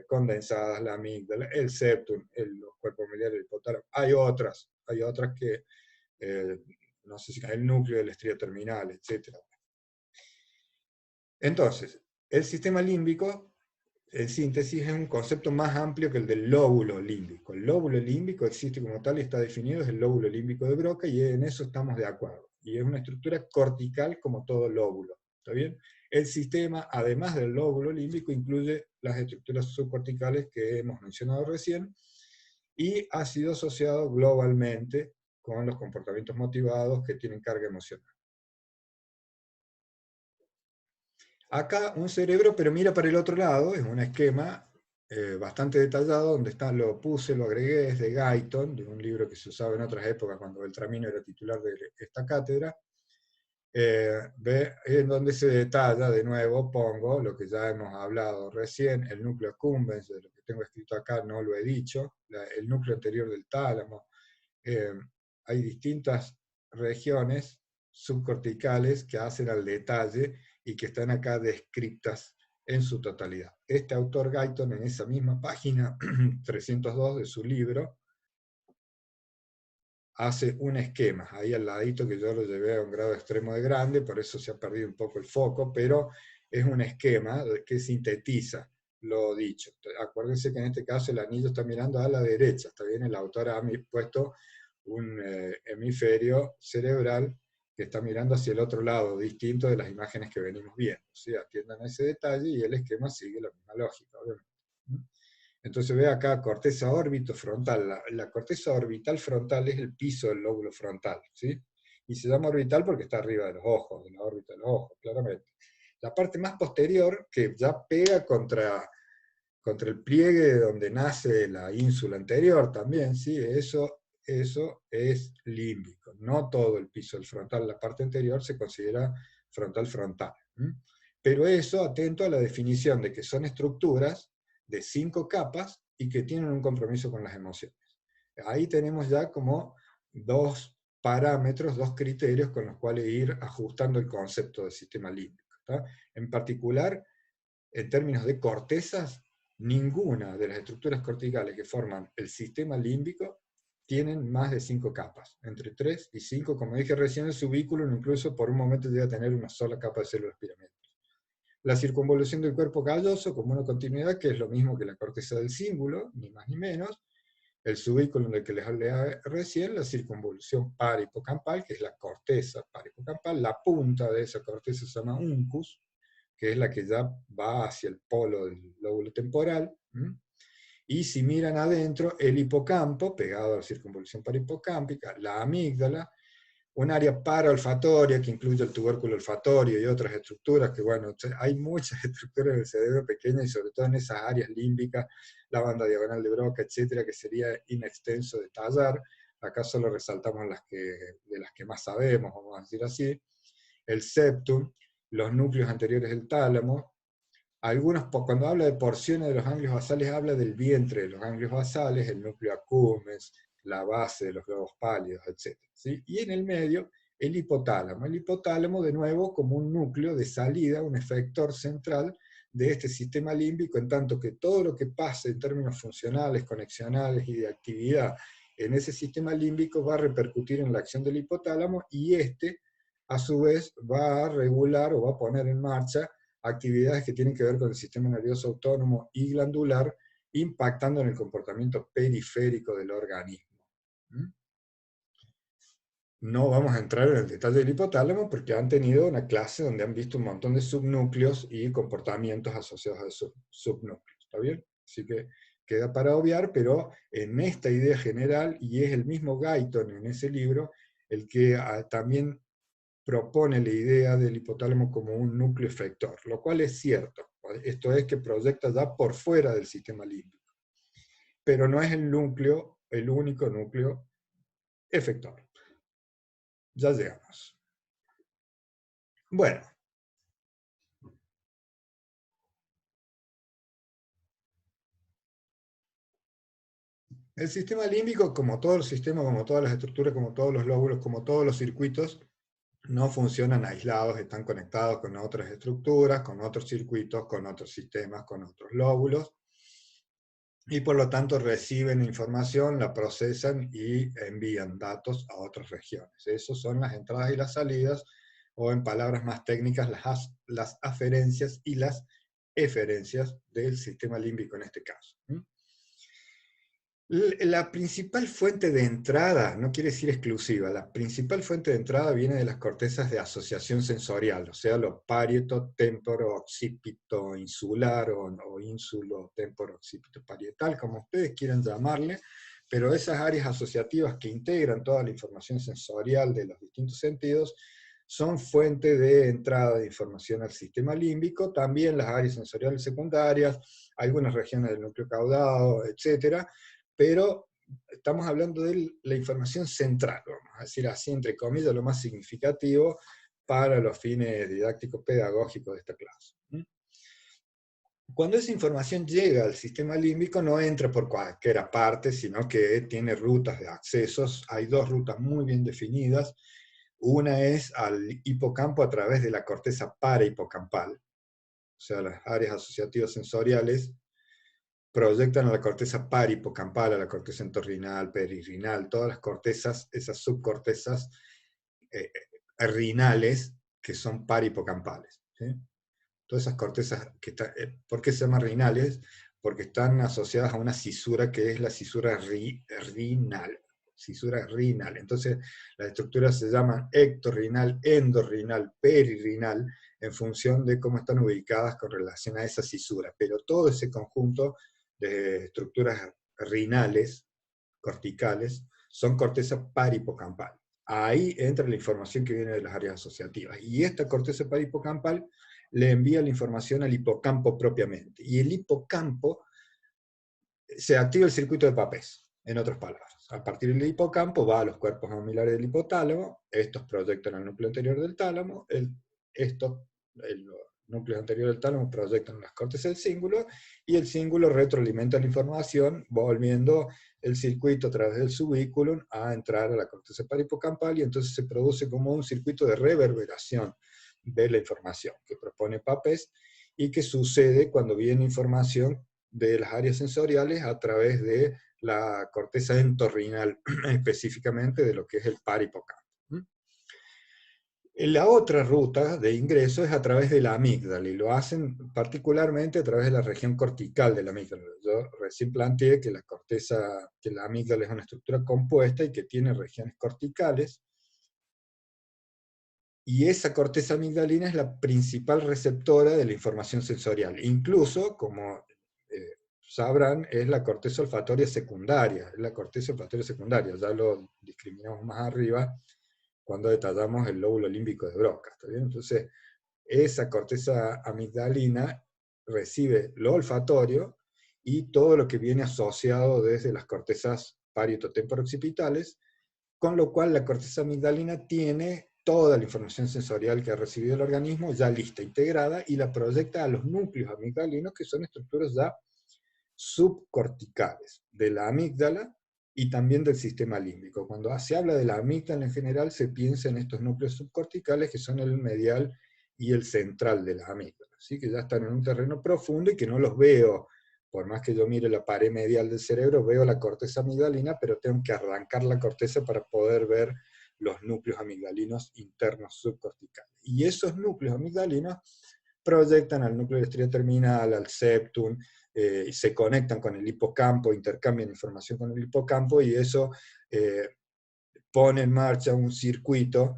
condensadas, la amígdala, el septum, los cuerpos miliares, el hipotálamo. Hay otras que, no sé si el núcleo de la estría terminal, etc. Entonces, el sistema límbico, en síntesis, es un concepto más amplio que el del lóbulo límbico. El lóbulo límbico existe como tal y está definido, es el lóbulo límbico de Broca, y en eso estamos de acuerdo. Y es una estructura cortical como todo lóbulo. ¿Está bien? El sistema, además del lóbulo límbico, incluye las estructuras subcorticales que hemos mencionado recién, y ha sido asociado globalmente con los comportamientos motivados que tienen carga emocional. Acá un cerebro, pero mira para el otro lado, es un esquema bastante detallado, donde está, lo puse, lo agregué, es de Guyton, de un libro que se usaba en otras épocas cuando Beltramino era titular de esta cátedra, en donde se detalla, de nuevo, pongo lo que ya hemos hablado recién, el núcleo accumbens, de lo que tengo escrito acá no lo he dicho, el núcleo anterior del tálamo. Hay distintas regiones subcorticales que hacen al detalle y que están acá descritas en su totalidad. Este autor Guyton, en esa misma página 302 de su libro, hace un esquema, ahí al ladito, que yo lo llevé a un grado extremo de grande, por eso se ha perdido un poco el foco, pero es un esquema que sintetiza lo dicho. Acuérdense que en este caso el anillo está mirando a la derecha, está bien, el autor ha puesto un hemisferio cerebral que está mirando hacia el otro lado, distinto de las imágenes que venimos viendo. ¿Sí? Atiendan a ese detalle y el esquema sigue la misma lógica, obviamente. Entonces ve acá corteza orbitofrontal. La corteza orbital frontal es el piso del lóbulo frontal, ¿sí? Y se llama orbital porque está arriba de los ojos, de la órbita de los ojos, claramente. La parte más posterior, que ya pega contra el pliegue donde nace la ínsula anterior también, ¿sí? Eso es límbico. No todo el piso del frontal, la parte anterior se considera frontal-frontal. Pero eso, atento a la definición de que son estructuras de 5 capas y que tienen un compromiso con las emociones. Ahí tenemos ya como 2 parámetros, 2 criterios con los cuales ir ajustando el concepto del sistema límbico. ¿Tá? En particular, en términos de cortezas, ninguna de las estructuras corticales que forman el sistema límbico tienen más de 5 capas, entre 3 y 5, como dije recién, el subículo incluso por un momento llega a tener una sola capa de células piramidales. La circunvolución del cuerpo calloso como una continuidad, que es lo mismo que la corteza del cíngulo, ni más ni menos, el subículo del que les hablé recién, la circunvolución parahipocampal, que es la corteza parahipocampal, la punta de esa corteza se llama uncus, que es la que ya va hacia el polo del lóbulo temporal, y si miran adentro, el hipocampo, pegado a la circunvolución parahipocámpica, la amígdala, un área paraolfatoria que incluye el tubérculo olfatorio y otras estructuras, que bueno, hay muchas estructuras del cerebro pequeñas y sobre todo en esas áreas límbicas, la banda diagonal de Broca, etcétera, que sería inextenso detallar. Acá solo resaltamos de las que más sabemos, vamos a decir así. El septum, los núcleos anteriores del tálamo. Algunos, cuando habla de porciones de los ganglios basales, habla del vientre de los ganglios basales, el núcleo accumbens, la base de los globos pálidos, etc. ¿Sí? Y en el medio, el hipotálamo. El hipotálamo, de nuevo, como un núcleo de salida, un efector central de este sistema límbico, en tanto que todo lo que pase en términos funcionales, conexionales y de actividad en ese sistema límbico va a repercutir en la acción del hipotálamo y este, a su vez, va a regular o va a poner en marcha actividades que tienen que ver con el sistema nervioso autónomo y glandular, impactando en el comportamiento periférico del organismo. No vamos a entrar en el detalle del hipotálamo porque han tenido una clase donde han visto un montón de subnúcleos y comportamientos asociados a esos subnúcleos. ¿Está bien? Así que queda para obviar, pero en esta idea general, y es el mismo Guyton en ese libro, el que también propone la idea del hipotálamo como un núcleo efector, lo cual es cierto. Esto es que proyecta ya por fuera del sistema límbico. Pero no es el núcleo, el único núcleo efector. Ya llegamos. Bueno. El sistema límbico, como todo el sistema, como todas las estructuras, como todos los lóbulos, como todos los circuitos, no funcionan aislados, están conectados con otras estructuras, con otros circuitos, con otros sistemas, con otros lóbulos, y por lo tanto reciben información, la procesan y envían datos a otras regiones. Esas son las entradas y las salidas, o en palabras más técnicas, las aferencias y las eferencias del sistema límbico en este caso. La principal fuente de entrada, no quiere decir exclusiva, la principal fuente de entrada viene de las cortezas de asociación sensorial, o sea, lo parieto, temporo, occipito, insular o insulo, temporo, occipito, parietal, como ustedes quieran llamarle, pero esas áreas asociativas que integran toda la información sensorial de los distintos sentidos son fuente de entrada de información al sistema límbico, también las áreas sensoriales secundarias, algunas regiones del núcleo caudado, etcétera, pero estamos hablando de la información central, vamos a decir así, entre comillas, lo más significativo para los fines didácticos pedagógicos de esta clase. Cuando esa información llega al sistema límbico, no entra por cualquier parte, sino que tiene rutas de accesos. Hay dos rutas muy bien definidas. Una es al hipocampo a través de la corteza parahipocampal, o sea, las áreas asociativas sensoriales, proyectan a la corteza parihipocampal, a la corteza entorrinal, perirrinal, todas las cortezas, esas subcortezas eh, rinales que son parihipocampales. ¿Sí? Todas esas cortezas, ¿por qué se llaman rinales? Porque están asociadas a una cisura que es la cisura rinal. Cisura rinal. Entonces, las estructuras se llaman ectorrinal, endorrinal, perirrinal, en función de cómo están ubicadas con relación a esa cisura. Pero todo ese conjunto de estructuras rinales, corticales, son corteza parihipocampal. Ahí entra la información que viene de las áreas asociativas. Y esta corteza parihipocampal le envía la información al hipocampo propiamente. Y el hipocampo se activa el circuito de Papez, en otras palabras. A partir del hipocampo va a los cuerpos mamilares del hipotálamo, estos proyectan al núcleo anterior del tálamo, los núcleos anteriores del tálamo proyectan las cortezas del cíngulo, y el cíngulo retroalimenta la información, volviendo el circuito a través del subículum a entrar a la corteza parihipocampal, y entonces se produce como un circuito de reverberación de la información que propone Papez, y que sucede cuando viene información de las áreas sensoriales a través de la corteza entorrinal, específicamente de lo que es el parihipocampo. La otra ruta de ingreso es a través de la amígdala, y lo hacen particularmente a través de la región cortical de la amígdala. Yo recién planteé que la amígdala es una estructura compuesta y que tiene regiones corticales, y esa corteza amigdalina es la principal receptora de la información sensorial. Incluso, como sabrán, es la corteza olfatoria secundaria. Es la corteza olfatoria secundaria, ya lo discriminamos más arriba cuando detallamos el lóbulo límbico de Broca. ¿Está bien? Entonces, esa corteza amigdalina recibe lo olfatorio y todo lo que viene asociado desde las cortezas parieto-temporo-occipitales, con lo cual la corteza amigdalina tiene toda la información sensorial que ha recibido el organismo ya lista, integrada, y la proyecta a los núcleos amigdalinos, que son estructuras ya subcorticales de la amígdala y también del sistema límbico. Cuando se habla de la amígdala en general, se piensa en estos núcleos subcorticales que son el medial y el central de la amígdala, ¿sí? Que ya están en un terreno profundo y que no los veo. Por más que yo mire la pared medial del cerebro, veo la corteza amigdalina, pero tengo que arrancar la corteza para poder ver los núcleos amigdalinos internos subcorticales. Y esos núcleos amigdalinos proyectan al núcleo de estría terminal, al septum, se conectan con el hipocampo, intercambian información con el hipocampo, y eso pone en marcha un circuito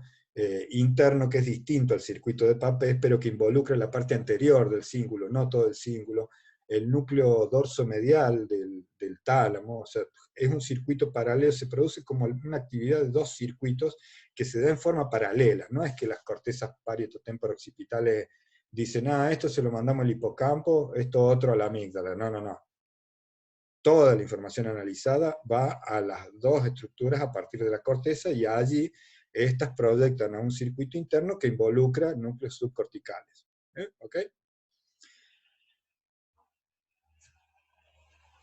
interno que es distinto al circuito de Papez, pero que involucra la parte anterior del cíngulo, no todo el cíngulo, el núcleo dorsomedial del tálamo. O sea, es un circuito paralelo, se produce como una actividad de dos circuitos que se da en forma paralela. No es que las cortezas parieto-temporo-occipitales dicen, esto se lo mandamos al hipocampo, esto otro a la amígdala. No, no, no. Toda la información analizada va a las dos estructuras a partir de la corteza, y allí estas proyectan a un circuito interno que involucra núcleos subcorticales. ¿Ok?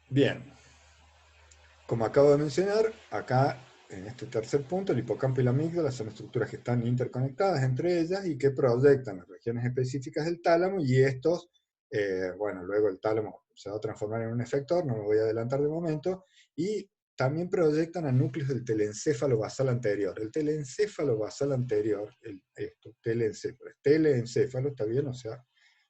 Bien. Como acabo de mencionar, acá en este tercer punto, el hipocampo y la amígdala son estructuras que están interconectadas entre ellas y que proyectan las regiones específicas del tálamo, y estos, bueno, luego el tálamo se va a transformar en un efector, no me voy a adelantar de momento, y también proyectan a núcleos del telencéfalo basal anterior. El telencéfalo basal anterior, telencéfalo, ¿está bien? O sea,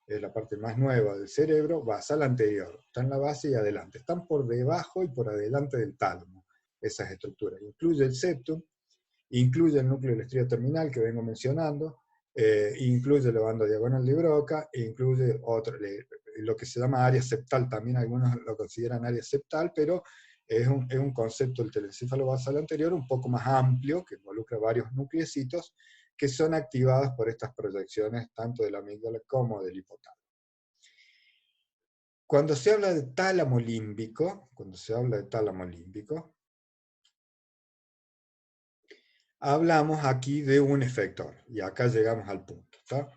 es la parte más nueva del cerebro, basal anterior. Está en la base y adelante. Están por debajo y por adelante del tálamo, esas estructuras. Incluye el septum, incluye el núcleo de la estría terminal que vengo mencionando, incluye la banda diagonal de Broca, e incluye lo que se llama área septal. También algunos lo consideran área septal, pero es un concepto del telencéfalo basal anterior un poco más amplio, que involucra varios nucleocitos, que son activadas por estas proyecciones tanto de la amígdala como del hipotálamo. Cuando se habla de tálamo límbico, hablamos aquí de un efector, y acá llegamos al punto, ¿está?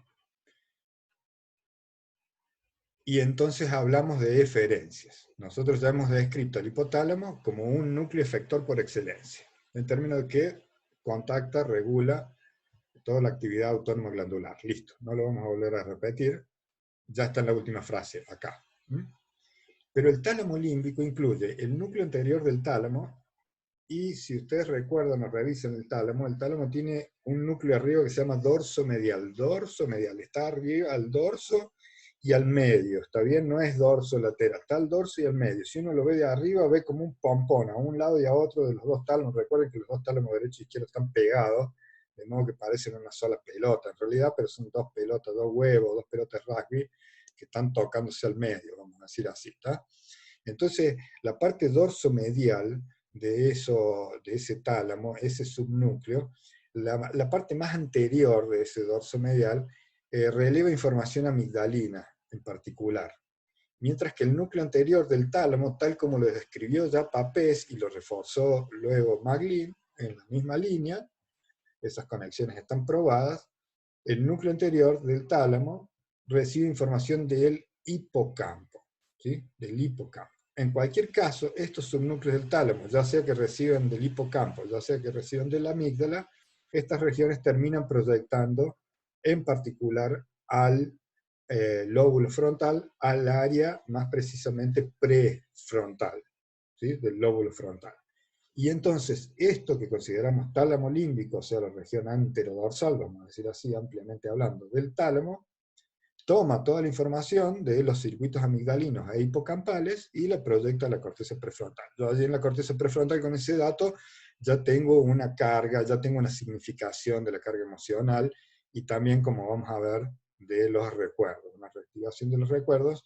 Y entonces hablamos de eferencias. Nosotros ya hemos descrito al hipotálamo como un núcleo efector por excelencia, en términos de que contacta, regula toda la actividad autónoma glandular. Listo, no lo vamos a volver a repetir. Ya está en la última frase, acá. ¿Mm? Pero el tálamo límbico incluye el núcleo anterior del tálamo, y si ustedes recuerdan o revisan el tálamo tiene un núcleo arriba que se llama dorso medial. Dorso medial, está arriba al dorso y al medio, ¿está bien? No es dorso lateral, está al dorso y al medio. Si uno lo ve de arriba, ve como un pompón a un lado y a otro de los dos tálamos. Recuerden que los dos tálamos derecho e izquierdo están pegados, de modo que parecen una sola pelota en realidad, pero son dos pelotas, dos huevos, dos pelotas de rugby que están tocándose al medio, vamos a decir así, ¿está? Entonces, la parte dorsomedial de ese tálamo, ese subnúcleo, la parte más anterior de ese dorsomedial releva información amigdalina en particular, mientras que el núcleo anterior del tálamo, tal como lo describió ya Papez y lo reforzó luego Maglin en la misma línea, esas conexiones están probadas, el núcleo anterior del tálamo recibe información del hipocampo, ¿sí? Del hipocampo. En cualquier caso, estos subnúcleos del tálamo, ya sea que reciban del hipocampo, ya sea que reciban de la amígdala, estas regiones terminan proyectando en particular al lóbulo frontal, al área más precisamente prefrontal, ¿sí? Del lóbulo frontal. Y entonces, esto que consideramos tálamo límbico, o sea, la región anterodorsal, vamos a decir así, ampliamente hablando, del tálamo, toma toda la información de los circuitos amigdalinos e hipocampales y la proyecta a la corteza prefrontal. Yo allí en la corteza prefrontal con ese dato ya tengo una carga, ya tengo una significación de la carga emocional y también, como vamos a ver, de los recuerdos, una reactivación de los recuerdos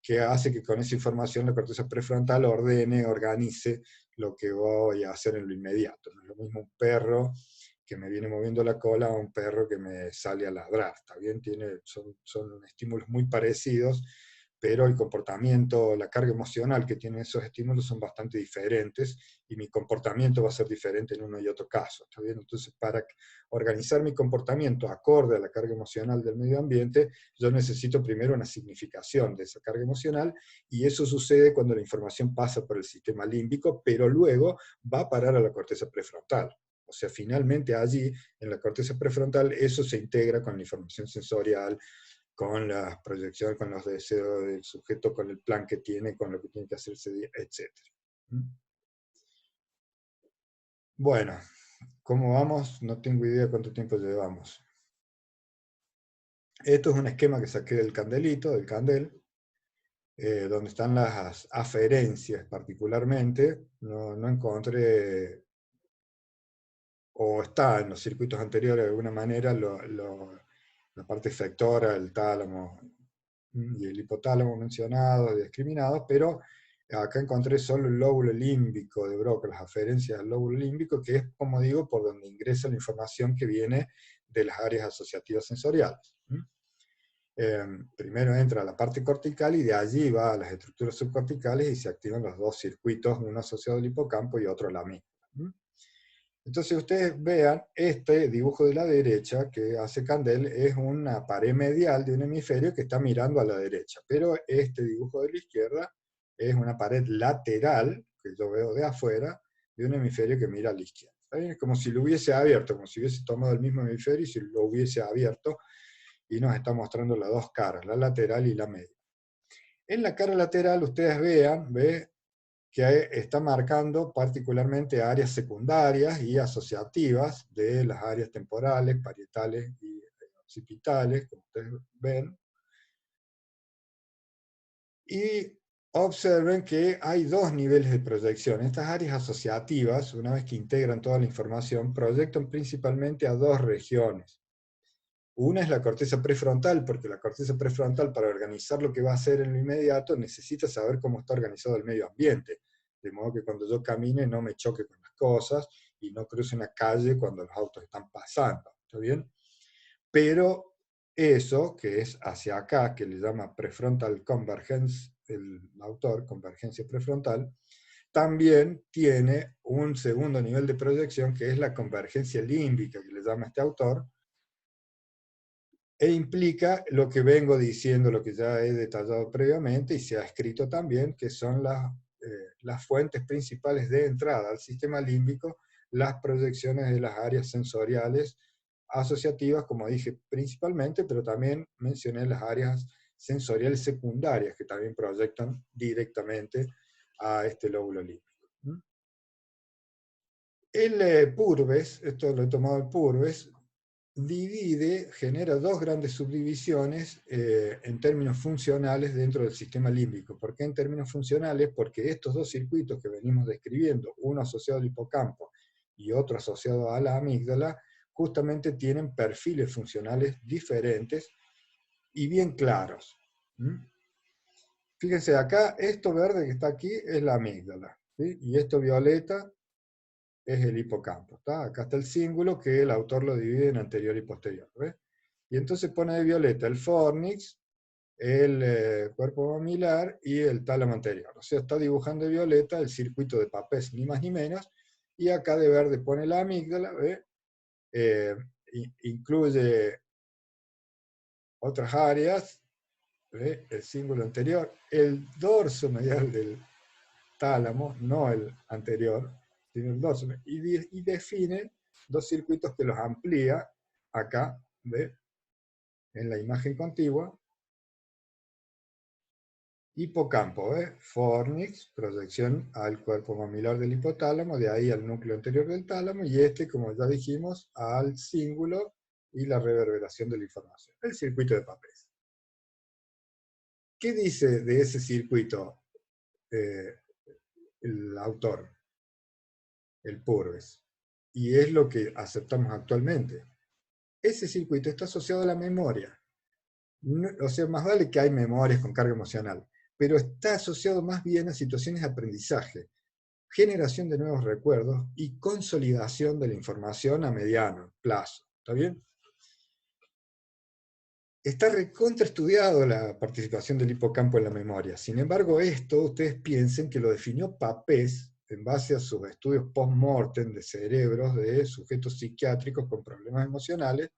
que hace que con esa información la corteza prefrontal ordene, organice lo que voy a hacer en lo inmediato. No es lo mismo un perro que me viene moviendo la cola a un perro que me sale a ladrar, ¿está bien? Son estímulos muy parecidos, pero el comportamiento, la carga emocional que tienen esos estímulos son bastante diferentes y mi comportamiento va a ser diferente en uno y otro caso, ¿está bien? Entonces, para organizar mi comportamiento acorde a la carga emocional del medio ambiente, yo necesito primero una significación de esa carga emocional y eso sucede cuando la información pasa por el sistema límbico, pero luego va a parar a la corteza prefrontal. O sea, finalmente allí, en la corteza prefrontal, eso se integra con la información sensorial, con las proyecciones, con los deseos del sujeto, con el plan que tiene, con lo que tiene que hacer ese día, etc. Bueno, ¿cómo vamos? No tengo idea cuánto tiempo llevamos. Esto es un esquema que saqué del candelito, del candel, donde están las aferencias particularmente. No encontré, o está en los circuitos anteriores de alguna manera, la parte efectora, el tálamo y el hipotálamo mencionados y discriminados, pero acá encontré solo el lóbulo límbico de Broca, las aferencias del lóbulo límbico, que es, como digo, por donde ingresa la información que viene de las áreas asociativas sensoriales. Primero entra a la parte cortical y de allí va a las estructuras subcorticales y se activan los dos circuitos, uno asociado al hipocampo y otro a la amígdala. Entonces ustedes vean, este dibujo de la derecha que hace Candel es una pared medial de un hemisferio que está mirando a la derecha, pero este dibujo de la izquierda es una pared lateral, que yo veo de afuera, de un hemisferio que mira a la izquierda. Es como si lo hubiese abierto, como si hubiese tomado el mismo hemisferio y si lo hubiese abierto, y nos está mostrando las dos caras, la lateral y la media. En la cara lateral ustedes vean, que está marcando particularmente áreas secundarias y asociativas de las áreas temporales, parietales y occipitales, como ustedes ven. Y observen que hay dos niveles de proyección. Estas áreas asociativas, una vez que integran toda la información, proyectan principalmente a dos regiones. Una es la corteza prefrontal, porque la corteza prefrontal, para organizar lo que va a hacer en lo inmediato, necesita saber cómo está organizado el medio ambiente. De modo que cuando yo camine no me choque con las cosas y no cruce una calle cuando los autos están pasando. ¿Está bien? Pero eso, que es hacia acá, que le llama prefrontal convergence, el autor, convergencia prefrontal, también tiene un segundo nivel de proyección, que es la convergencia límbica, que le llama este autor, e implica lo que vengo diciendo, lo que ya he detallado previamente y se ha escrito también, que son las fuentes principales de entrada al sistema límbico, las proyecciones de las áreas sensoriales asociativas, como dije principalmente, pero también mencioné las áreas sensoriales secundarias que también proyectan directamente a este lóbulo límbico. El Purves, esto lo he tomado el Purves, genera dos grandes subdivisiones en términos funcionales dentro del sistema límbico. ¿Por qué en términos funcionales? Porque estos dos circuitos que venimos describiendo, uno asociado al hipocampo y otro asociado a la amígdala, justamente tienen perfiles funcionales diferentes y bien claros. Fíjense acá, esto verde que está aquí es la amígdala, ¿sí? Y esto violeta es el hipocampo. ¿Está? Acá está el cíngulo que el autor lo divide en anterior y posterior. ¿Ves? Y entonces pone de violeta el fornix, el cuerpo mamilar y el tálamo anterior. O sea, está dibujando de violeta el circuito de Papez, ni más ni menos, y acá de verde pone la amígdala, ¿ves? Incluye otras áreas, ¿ves? El cíngulo anterior, el dorso medial del tálamo, no el anterior, sino el dorso, y define dos circuitos que los amplía acá, ¿ves? En la imagen contigua. Hipocampo, fornix, proyección al cuerpo mamilar del hipotálamo, de ahí al núcleo anterior del tálamo, y este, como ya dijimos, al cíngulo y la reverberación de la información. El circuito de Papez. ¿Qué dice de ese circuito el autor, el Purves? Y es lo que aceptamos actualmente. Ese circuito está asociado a la memoria. No, o sea, más vale que hay memorias con carga emocional, pero está asociado más bien a situaciones de aprendizaje, generación de nuevos recuerdos y consolidación de la información a mediano plazo. ¿Está bien? Está recontraestudiado la participación del hipocampo en la memoria. Sin embargo, esto ustedes piensen que lo definió Papez en base a sus estudios post-mortem de cerebros de sujetos psiquiátricos con problemas emocionales,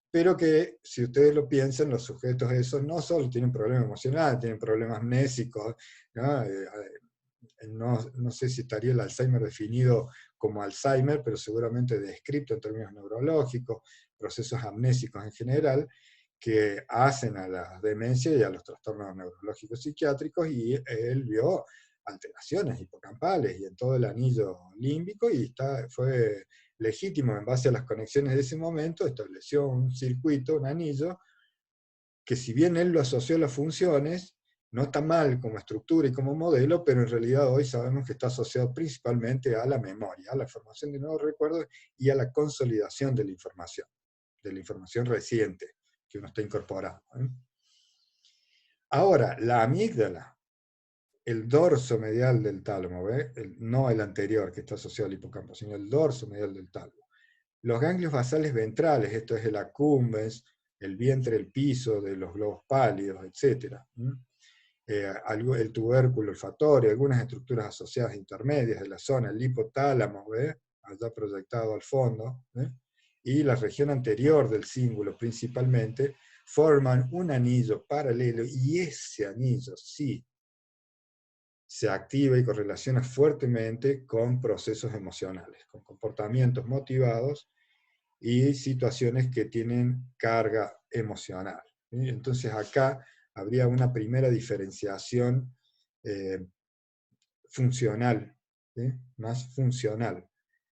pero que, si ustedes lo piensan, los sujetos esos no solo tienen problemas emocionales, tienen problemas amnésicos, ¿no? No sé si estaría el Alzheimer definido como Alzheimer, pero seguramente descrito en términos neurológicos, procesos amnésicos en general, que hacen a la demencia y a los trastornos neurológicos psiquiátricos, y él vio alteraciones hipocampales y en todo el anillo límbico, y fue legítimo en base a las conexiones de ese momento, estableció un circuito, un anillo, que si bien él lo asoció a las funciones, no está mal como estructura y como modelo, pero en realidad hoy sabemos que está asociado principalmente a la memoria, a la formación de nuevos recuerdos y a la consolidación de la información reciente que uno está incorporando. Ahora, la amígdala, el dorso medial del tálamo, no el anterior que está asociado al hipocampo, sino el dorso medial del tálamo. Los ganglios basales ventrales, esto es el accumbens, el vientre, el piso de los globos pálidos, etc. El tubérculo olfatorio, algunas estructuras asociadas intermedias de la zona, el hipotálamo, allá proyectado al fondo, y la región anterior del cíngulo principalmente, forman un anillo paralelo, y ese anillo sí se activa y correlaciona fuertemente con procesos emocionales, con comportamientos motivados y situaciones que tienen carga emocional. ¿Sí? Entonces acá habría una primera diferenciación funcional, ¿sí? Más funcional,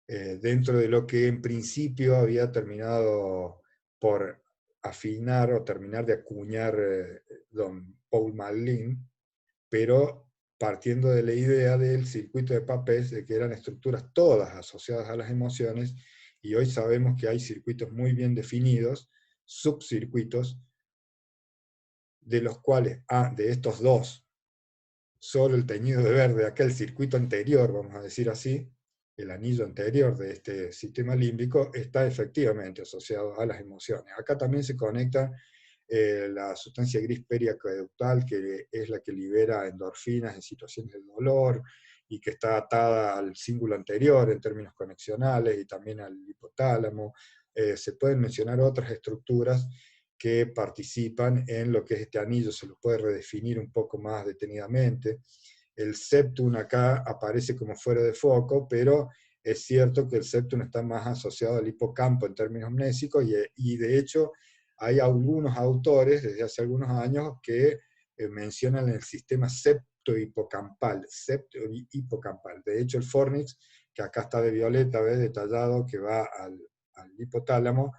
dentro de lo que en principio había terminado por afinar o terminar de acuñar don Paul MacLean, pero partiendo de la idea del circuito de Papez, de que eran estructuras todas asociadas a las emociones, y hoy sabemos que hay circuitos muy bien definidos, subcircuitos, de los cuales, de estos dos, solo el teñido de verde, aquel circuito anterior, vamos a decir así, el anillo anterior de este sistema límbico, está efectivamente asociado a las emociones. Acá también se conecta la sustancia gris periaqueductal, que es la que libera endorfinas en situaciones de dolor, y que está atada al cíngulo anterior en términos conexionales, y también al hipotálamo. Se pueden mencionar otras estructuras que participan en lo que es este anillo, se lo puede redefinir un poco más detenidamente. El septum acá aparece como fuera de foco, pero es cierto que el septum está más asociado al hipocampo en términos amnésicos, y de hecho hay algunos autores desde hace algunos años que mencionan el sistema septohipocampal, septohipocampal. De hecho, el fornix, que acá está de violeta, ¿ves? Detallado, que va al hipotálamo,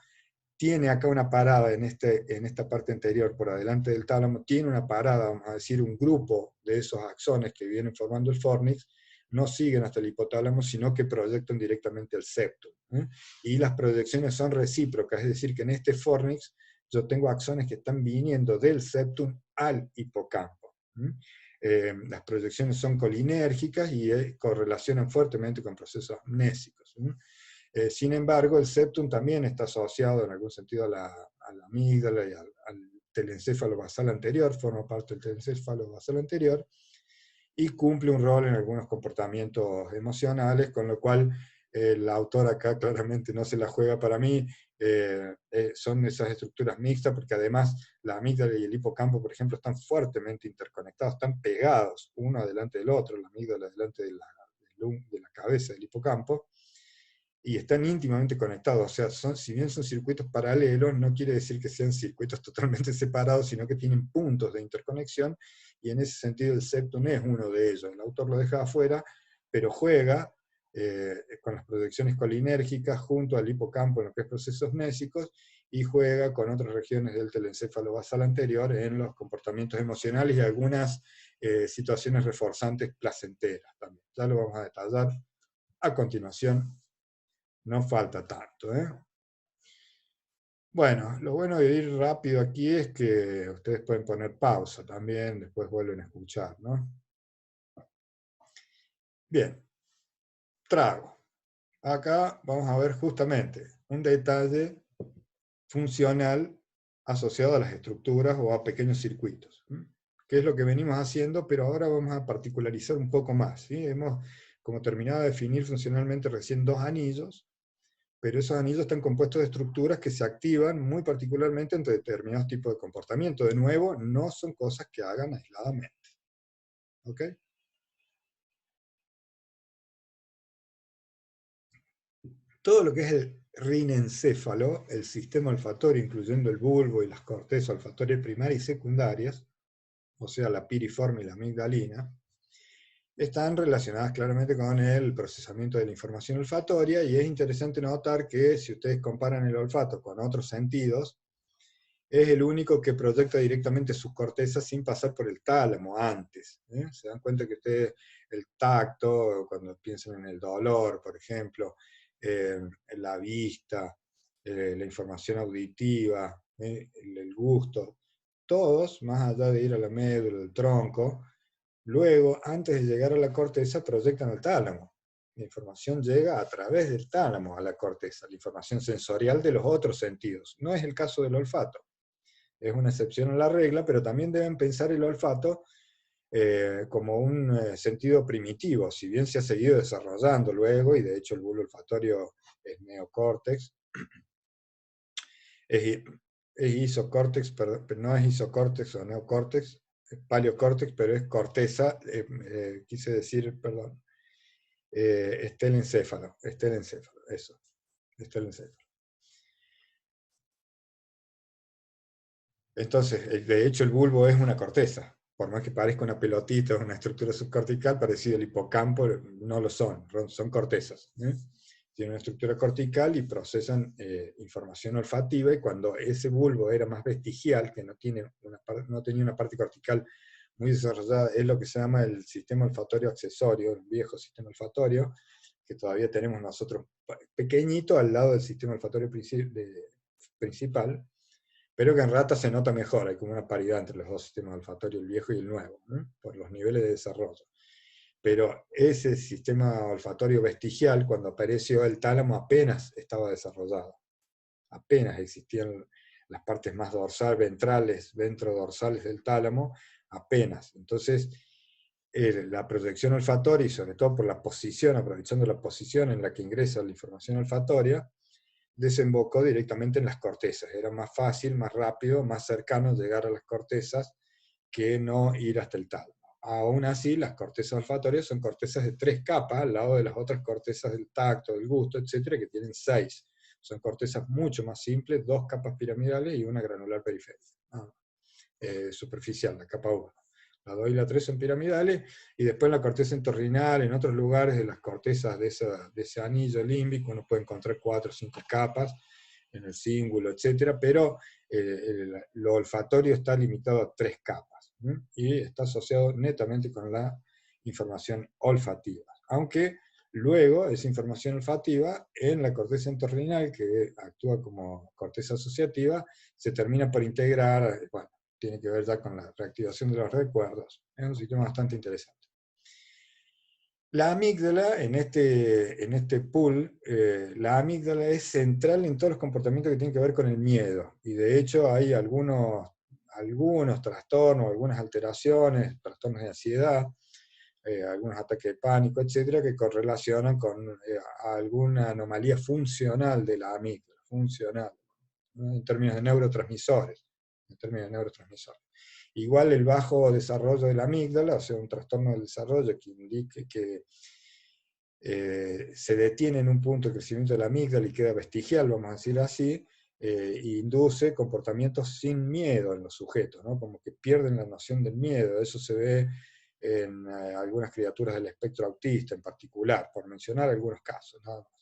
tiene acá una parada en esta parte anterior, por adelante del tálamo, tiene una parada, vamos a decir, un grupo de esos axones que vienen formando el fornix, no siguen hasta el hipotálamo, sino que proyectan directamente al septum. Y las proyecciones son recíprocas, es decir, que en este fornix yo tengo axones que están viniendo del septum al hipocampo. Las proyecciones son colinérgicas y correlacionan fuertemente con procesos amnésicos. Sin embargo, el septum también está asociado en algún sentido a la amígdala y al telencéfalo basal anterior, forma parte del telencéfalo basal anterior, y cumple un rol en algunos comportamientos emocionales, con lo cual el autor acá claramente no se la juega para mí. Son esas estructuras mixtas, porque además la amígdala y el hipocampo, por ejemplo, están fuertemente interconectados, están pegados uno delante del otro, la amígdala delante de la cabeza del hipocampo, y están íntimamente conectados. O sea, si bien son circuitos paralelos, no quiere decir que sean circuitos totalmente separados, sino que tienen puntos de interconexión, y en ese sentido el septum es uno de ellos. El autor lo deja afuera, pero juega con las proyecciones colinérgicas junto al hipocampo en lo que es procesos mnésicos, y juega con otras regiones del telencéfalo basal anterior en los comportamientos emocionales y algunas situaciones reforzantes placenteras también. Ya lo vamos a detallar a continuación. No falta tanto, ¿eh? Bueno, lo bueno de ir rápido aquí es que ustedes pueden poner pausa también, después vuelven a escuchar, ¿no? Bien, trago. Acá vamos a ver justamente un detalle funcional asociado a las estructuras o a pequeños circuitos, que es lo que venimos haciendo, pero ahora vamos a particularizar un poco más, ¿sí? Hemos como terminado de definir funcionalmente recién dos anillos, pero esos anillos están compuestos de estructuras que se activan muy particularmente ante determinados tipos de comportamiento. De nuevo, no son cosas que hagan aisladamente. ¿Ok? Todo lo que es el rinencéfalo, el sistema olfatorio, incluyendo el bulbo y las cortezas olfatorias primarias y secundarias, o sea, la piriforme y la amigdalina, están relacionadas claramente con el procesamiento de la información olfatoria, y es interesante notar que si ustedes comparan el olfato con otros sentidos, es el único que proyecta directamente sus cortezas sin pasar por el tálamo antes. Se dan cuenta que ustedes, el tacto, cuando piensan en el dolor, por ejemplo, en la vista, la información auditiva, el gusto, todos, más allá de ir a la médula, el tronco, luego, antes de llegar a la corteza, proyectan al tálamo. La información llega a través del tálamo a la corteza, la información sensorial de los otros sentidos. No es el caso del olfato. Es una excepción a la regla, pero también deben pensar el olfato como un sentido primitivo, si bien se ha seguido desarrollando luego, y de hecho el bulbo olfatorio es neocórtex, es, es isocórtex, pero no es isocórtex o neocórtex, es paleocórtex, pero es corteza, quise decir, perdón, estelencéfalo, eso, estelencéfalo. Entonces, de hecho, el bulbo es una corteza. Por más que parezca una pelotita o una estructura subcortical, parecido al hipocampo, no lo son cortezas. Tienen una estructura cortical y procesan información olfativa, y cuando ese bulbo era más vestigial, que no tenía una parte cortical muy desarrollada, es lo que se llama el sistema olfatorio accesorio, el viejo sistema olfatorio, que todavía tenemos nosotros pequeñito al lado del sistema olfatorio principal, pero que en ratas se nota mejor, hay como una paridad entre los dos sistemas olfatorios, el viejo y el nuevo, por los niveles de desarrollo. Pero ese sistema olfatorio vestigial, cuando apareció el tálamo, apenas estaba desarrollado. Apenas existían las partes más ventrales, ventrodorsales del tálamo, apenas. Entonces, la proyección olfatoria, y sobre todo por la posición, aprovechando la posición en la que ingresa la información olfatoria, desembocó directamente en las cortezas. Era más fácil, más rápido, más cercano llegar a las cortezas que no ir hasta el tálamo. Aún así, las cortezas olfatorias son cortezas de 3 capas, al lado de las otras cortezas del tacto, del gusto, etcétera, que tienen 6. Son cortezas mucho más simples, 2 capas piramidales y una granular periférica. Superficial, la capa 1. La 2 y la 3 son piramidales, y después en la corteza entorrinal, en otros lugares de las cortezas de ese anillo límbico, uno puede encontrar 4 o 5 capas, en el cíngulo, etcétera, pero lo olfatorio está limitado a 3 capas, y está asociado netamente con la información olfativa. Aunque luego esa información olfativa en la corteza entorrinal, que actúa como corteza asociativa, se termina por integrar, bueno, tiene que ver ya con la reactivación de los recuerdos. Es un sistema bastante interesante. La amígdala, en este pool, la amígdala es central en todos los comportamientos que tienen que ver con el miedo. Y de hecho hay algunos trastornos, algunas alteraciones, trastornos de ansiedad, algunos ataques de pánico, etcétera, que correlacionan con alguna anomalía funcional de la amígdala, funcional, ¿no? En términos de neurotransmisores. Igual el bajo desarrollo de la amígdala, o sea, un trastorno del desarrollo que indique que se detiene en un punto de crecimiento de la amígdala y queda vestigial, vamos a decir así, induce comportamientos sin miedo en los sujetos, ¿no? Como que pierden la noción del miedo. Eso se ve en algunas criaturas del espectro autista en particular, por mencionar algunos casos, nada más.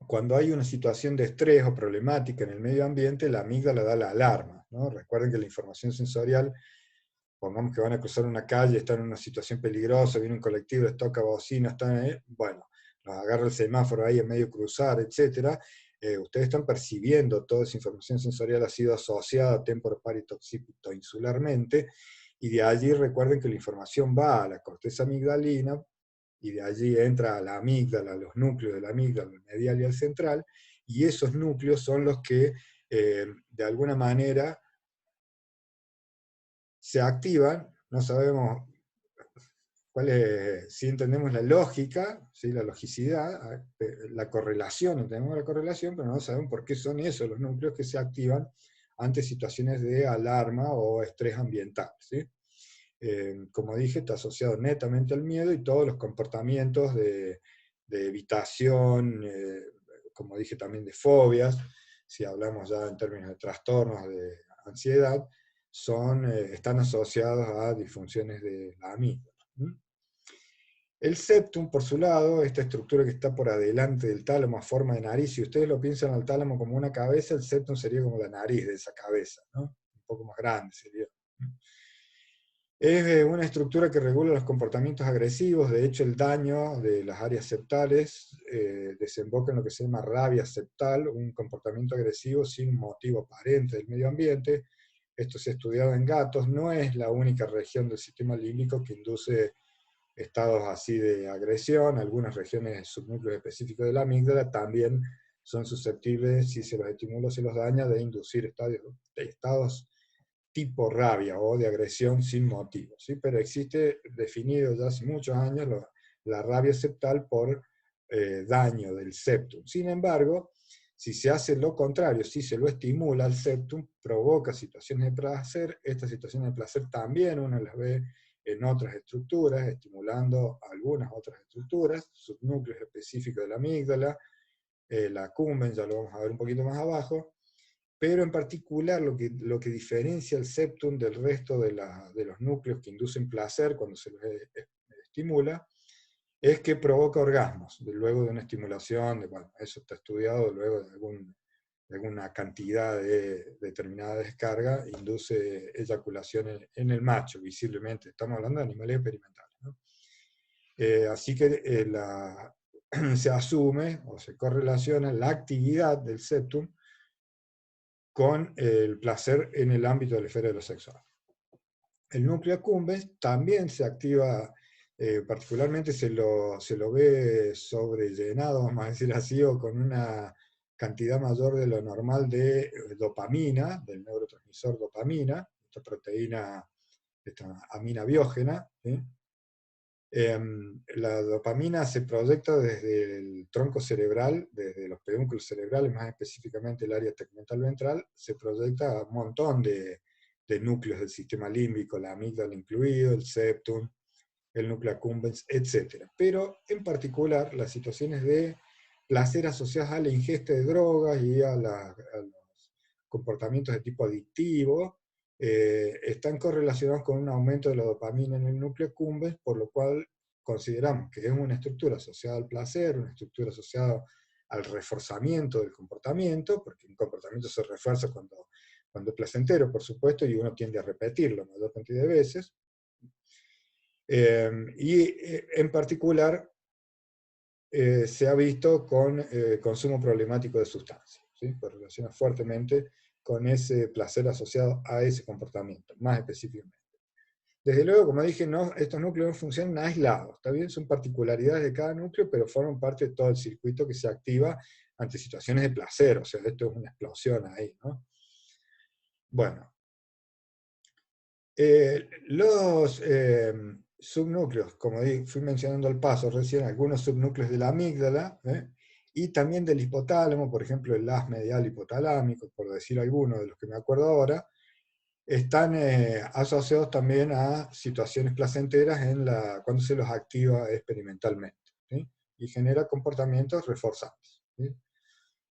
Cuando hay una situación de estrés o problemática en el medio ambiente, la amígdala da la alarma, ¿no? Recuerden que la información sensorial, pongamos que van a cruzar una calle, están en una situación peligrosa, viene un colectivo, les toca bocina, están ahí, bueno, los agarra el semáforo ahí en medio cruzar, etc. Ustedes están percibiendo toda esa información sensorial, ha sido asociada temporoparito occipito insularmente, y de allí recuerden que la información va a la corteza amigdalina, y de allí entra a la amígdala, los núcleos de la amígdala, el medial y el central, y esos núcleos son los que de alguna manera se activan. No sabemos si entendemos la lógica, ¿sí? La logicidad, la correlación, entendemos la correlación, pero no sabemos por qué son esos los núcleos que se activan ante situaciones de alarma o estrés ambiental, ¿sí? Como dije, está asociado netamente al miedo, y todos los comportamientos de evitación, como dije también de fobias, si hablamos ya en términos de trastornos de ansiedad, están asociados a disfunciones de la amígdala. El septum, por su lado, esta estructura que está por adelante del tálamo a forma de nariz, si ustedes lo piensan al tálamo como una cabeza, el septum sería como la nariz de esa cabeza, ¿no? Un poco más grande sería. Es una estructura que regula los comportamientos agresivos. De hecho, el daño de las áreas septales desemboca en lo que se llama rabia septal, un comportamiento agresivo sin motivo aparente del medio ambiente. Esto se ha estudiado en gatos. No es la única región del sistema límbico que induce estados así de agresión. Algunas regiones subnúcleos específicos de la amígdala también son susceptibles, si se los estimula o se los daña, de inducir estados tipo rabia o de agresión sin motivo, ¿sí? Pero existe definido ya hace muchos años la rabia septal por daño del septum. Sin embargo, si se hace lo contrario, si se lo estimula al septum, provoca situaciones de placer. Estas situaciones de placer también uno las ve en otras estructuras, estimulando algunas otras estructuras, subnúcleos específicos de la amígdala, la accumbens, ya lo vamos a ver un poquito más abajo. Pero en particular lo que diferencia el septum del resto de los núcleos que inducen placer cuando se los estimula, es que provoca orgasmos, luego de una estimulación, bueno, eso está estudiado, luego de alguna cantidad de determinada descarga, induce eyaculación en el macho, visiblemente. Estamos hablando de animales experimentales, ¿no? Así que se asume o se correlaciona la actividad del septum con el placer en el ámbito de la esfera de lo sexual. El núcleo accumbens también se activa, particularmente se lo ve sobrellenado, vamos a decir así, o con una cantidad mayor de lo normal de dopamina, del neurotransmisor dopamina, esta proteína, esta amina biógena, ¿sí? La dopamina se proyecta desde el tronco cerebral, desde los pedúnculos cerebrales, más específicamente el área tegmental ventral, se proyecta a un montón de núcleos del sistema límbico, la amígdala incluido, el septum, el núcleo accumbens, etc. Pero en particular las situaciones de placer asociados a la ingesta de drogas y a los comportamientos de tipo adictivo, están correlacionados con un aumento de la dopamina en el núcleo accumbens, por lo cual consideramos que es una estructura asociada al placer, una estructura asociada al reforzamiento del comportamiento, porque un comportamiento se refuerza cuando es placentero, por supuesto, y uno tiende a repetirlo mayor cantidad de veces. En particular, se ha visto con consumo problemático de sustancias, ¿sí? Se relaciona fuertemente con ese placer asociado a ese comportamiento, más específicamente. Desde luego, como dije, no, estos núcleos no funcionan aislados, ¿está bien? Son particularidades de cada núcleo, pero forman parte de todo el circuito que se activa ante situaciones de placer, o sea, esto es una explosión ahí, ¿no? Bueno, los subnúcleos, como fui mencionando al paso recién, algunos subnúcleos de la amígdala, y también del hipotálamo, por ejemplo, el haz medial hipotalámico, por decir algunos de los que me acuerdo ahora, están asociados también a situaciones placenteras cuando se los activa experimentalmente, ¿sí? Y genera comportamientos reforzantes, ¿sí?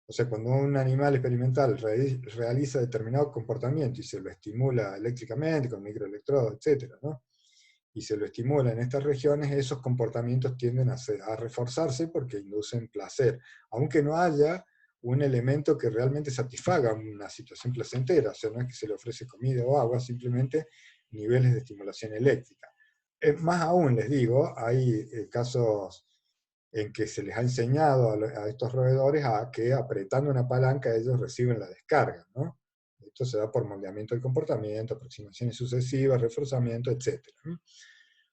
O sea, cuando un animal experimental realiza determinado comportamiento y se lo estimula eléctricamente, con microelectrodos, etc., ¿no? Y se lo estimula en estas regiones, esos comportamientos tienden a reforzarse porque inducen placer, aunque no haya un elemento que realmente satisfaga una situación placentera, o sea, no es que se le ofrece comida o agua, simplemente niveles de estimulación eléctrica. Más aún, les digo, hay casos en que se les ha enseñado a estos roedores a que apretando una palanca ellos reciben la descarga, ¿no? Esto se da por moldeamiento del comportamiento, aproximaciones sucesivas, reforzamiento, etc.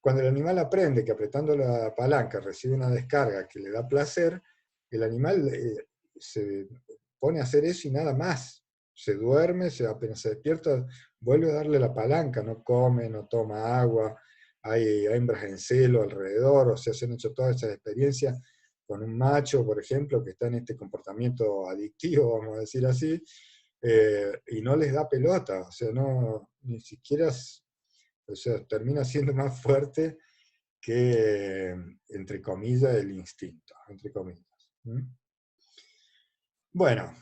Cuando el animal aprende que apretando la palanca recibe una descarga que le da placer, el animal se pone a hacer eso y nada más. Se duerme, apenas se despierta, vuelve a darle la palanca, no come, no toma agua, hay hembras en celo alrededor, o sea, se han hecho todas esas experiencias con un macho, por ejemplo, que está en este comportamiento adictivo, vamos a decir así, y no les da pelota, o sea, no, ni siquiera, o sea, termina siendo más fuerte que, entre comillas, el instinto, entre comillas. ¿Mm? Bueno,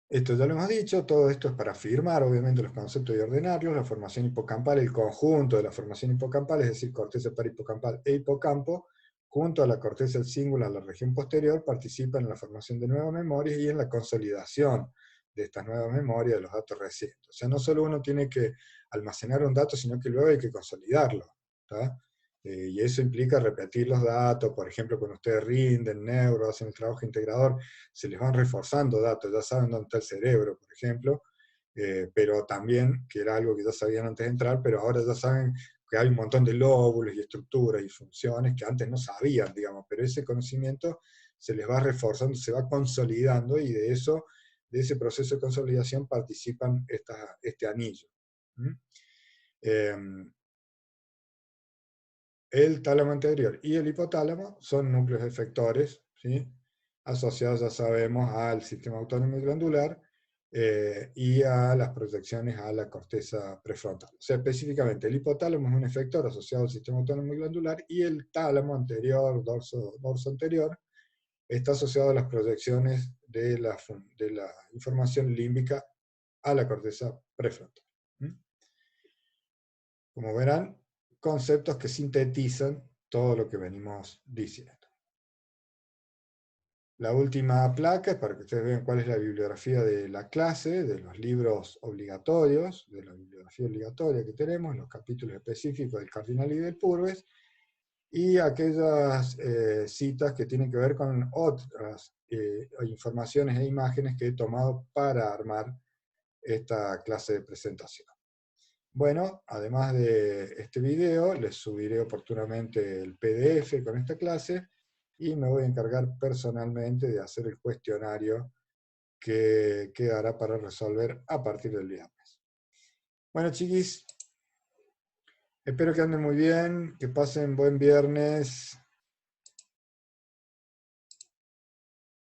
esto ya lo hemos dicho, todo esto es para afirmar, obviamente, los conceptos y ordenarlos. La formación hipocampal, el conjunto de la formación hipocampal, es decir, corteza perihipocampal e hipocampo, junto a la corteza del cíngulo, a la región posterior, participan en la formación de nuevas memorias y en la consolidación de estas nuevas memorias de los datos recientes. O sea, no solo uno tiene que almacenar un dato, sino que luego hay que consolidarlo, ¿tá? Y eso implica repetir los datos, por ejemplo, cuando ustedes rinden, neuro, hacen el trabajo integrador, se les van reforzando datos, ya saben dónde está el cerebro, por ejemplo, pero también, que era algo que ya sabían antes de entrar, pero ahora ya saben que hay un montón de lóbulos y estructuras y funciones que antes no sabían, digamos, pero ese conocimiento se les va reforzando, se va consolidando, y de eso, de ese proceso de consolidación participan este anillo. ¿Mm? El tálamo anterior y el hipotálamo son núcleos efectores, ¿sí? Asociados, ya sabemos, al sistema autónomo y glandular, y a las proyecciones a la corteza prefrontal. O sea, específicamente, el hipotálamo es un efector asociado al sistema autónomo y glandular, y el tálamo anterior, dorso anterior, está asociado a las proyecciones de la información límbica a la corteza prefrontal. ¿Mm? Como verán, conceptos que sintetizan todo lo que venimos diciendo. La última placa es para que ustedes vean cuál es la bibliografía de la clase, de los libros obligatorios, de la bibliografía obligatoria que tenemos, los capítulos específicos del Cardinal y del Purves, y aquellas citas que tienen que ver con otras informaciones e imágenes que he tomado para armar esta clase de presentación. Bueno, además de este video, les subiré oportunamente el PDF con esta clase, y me voy a encargar personalmente de hacer el cuestionario que quedará para resolver a partir del viernes. Bueno, chiquis, espero que anden muy bien, que pasen buen viernes.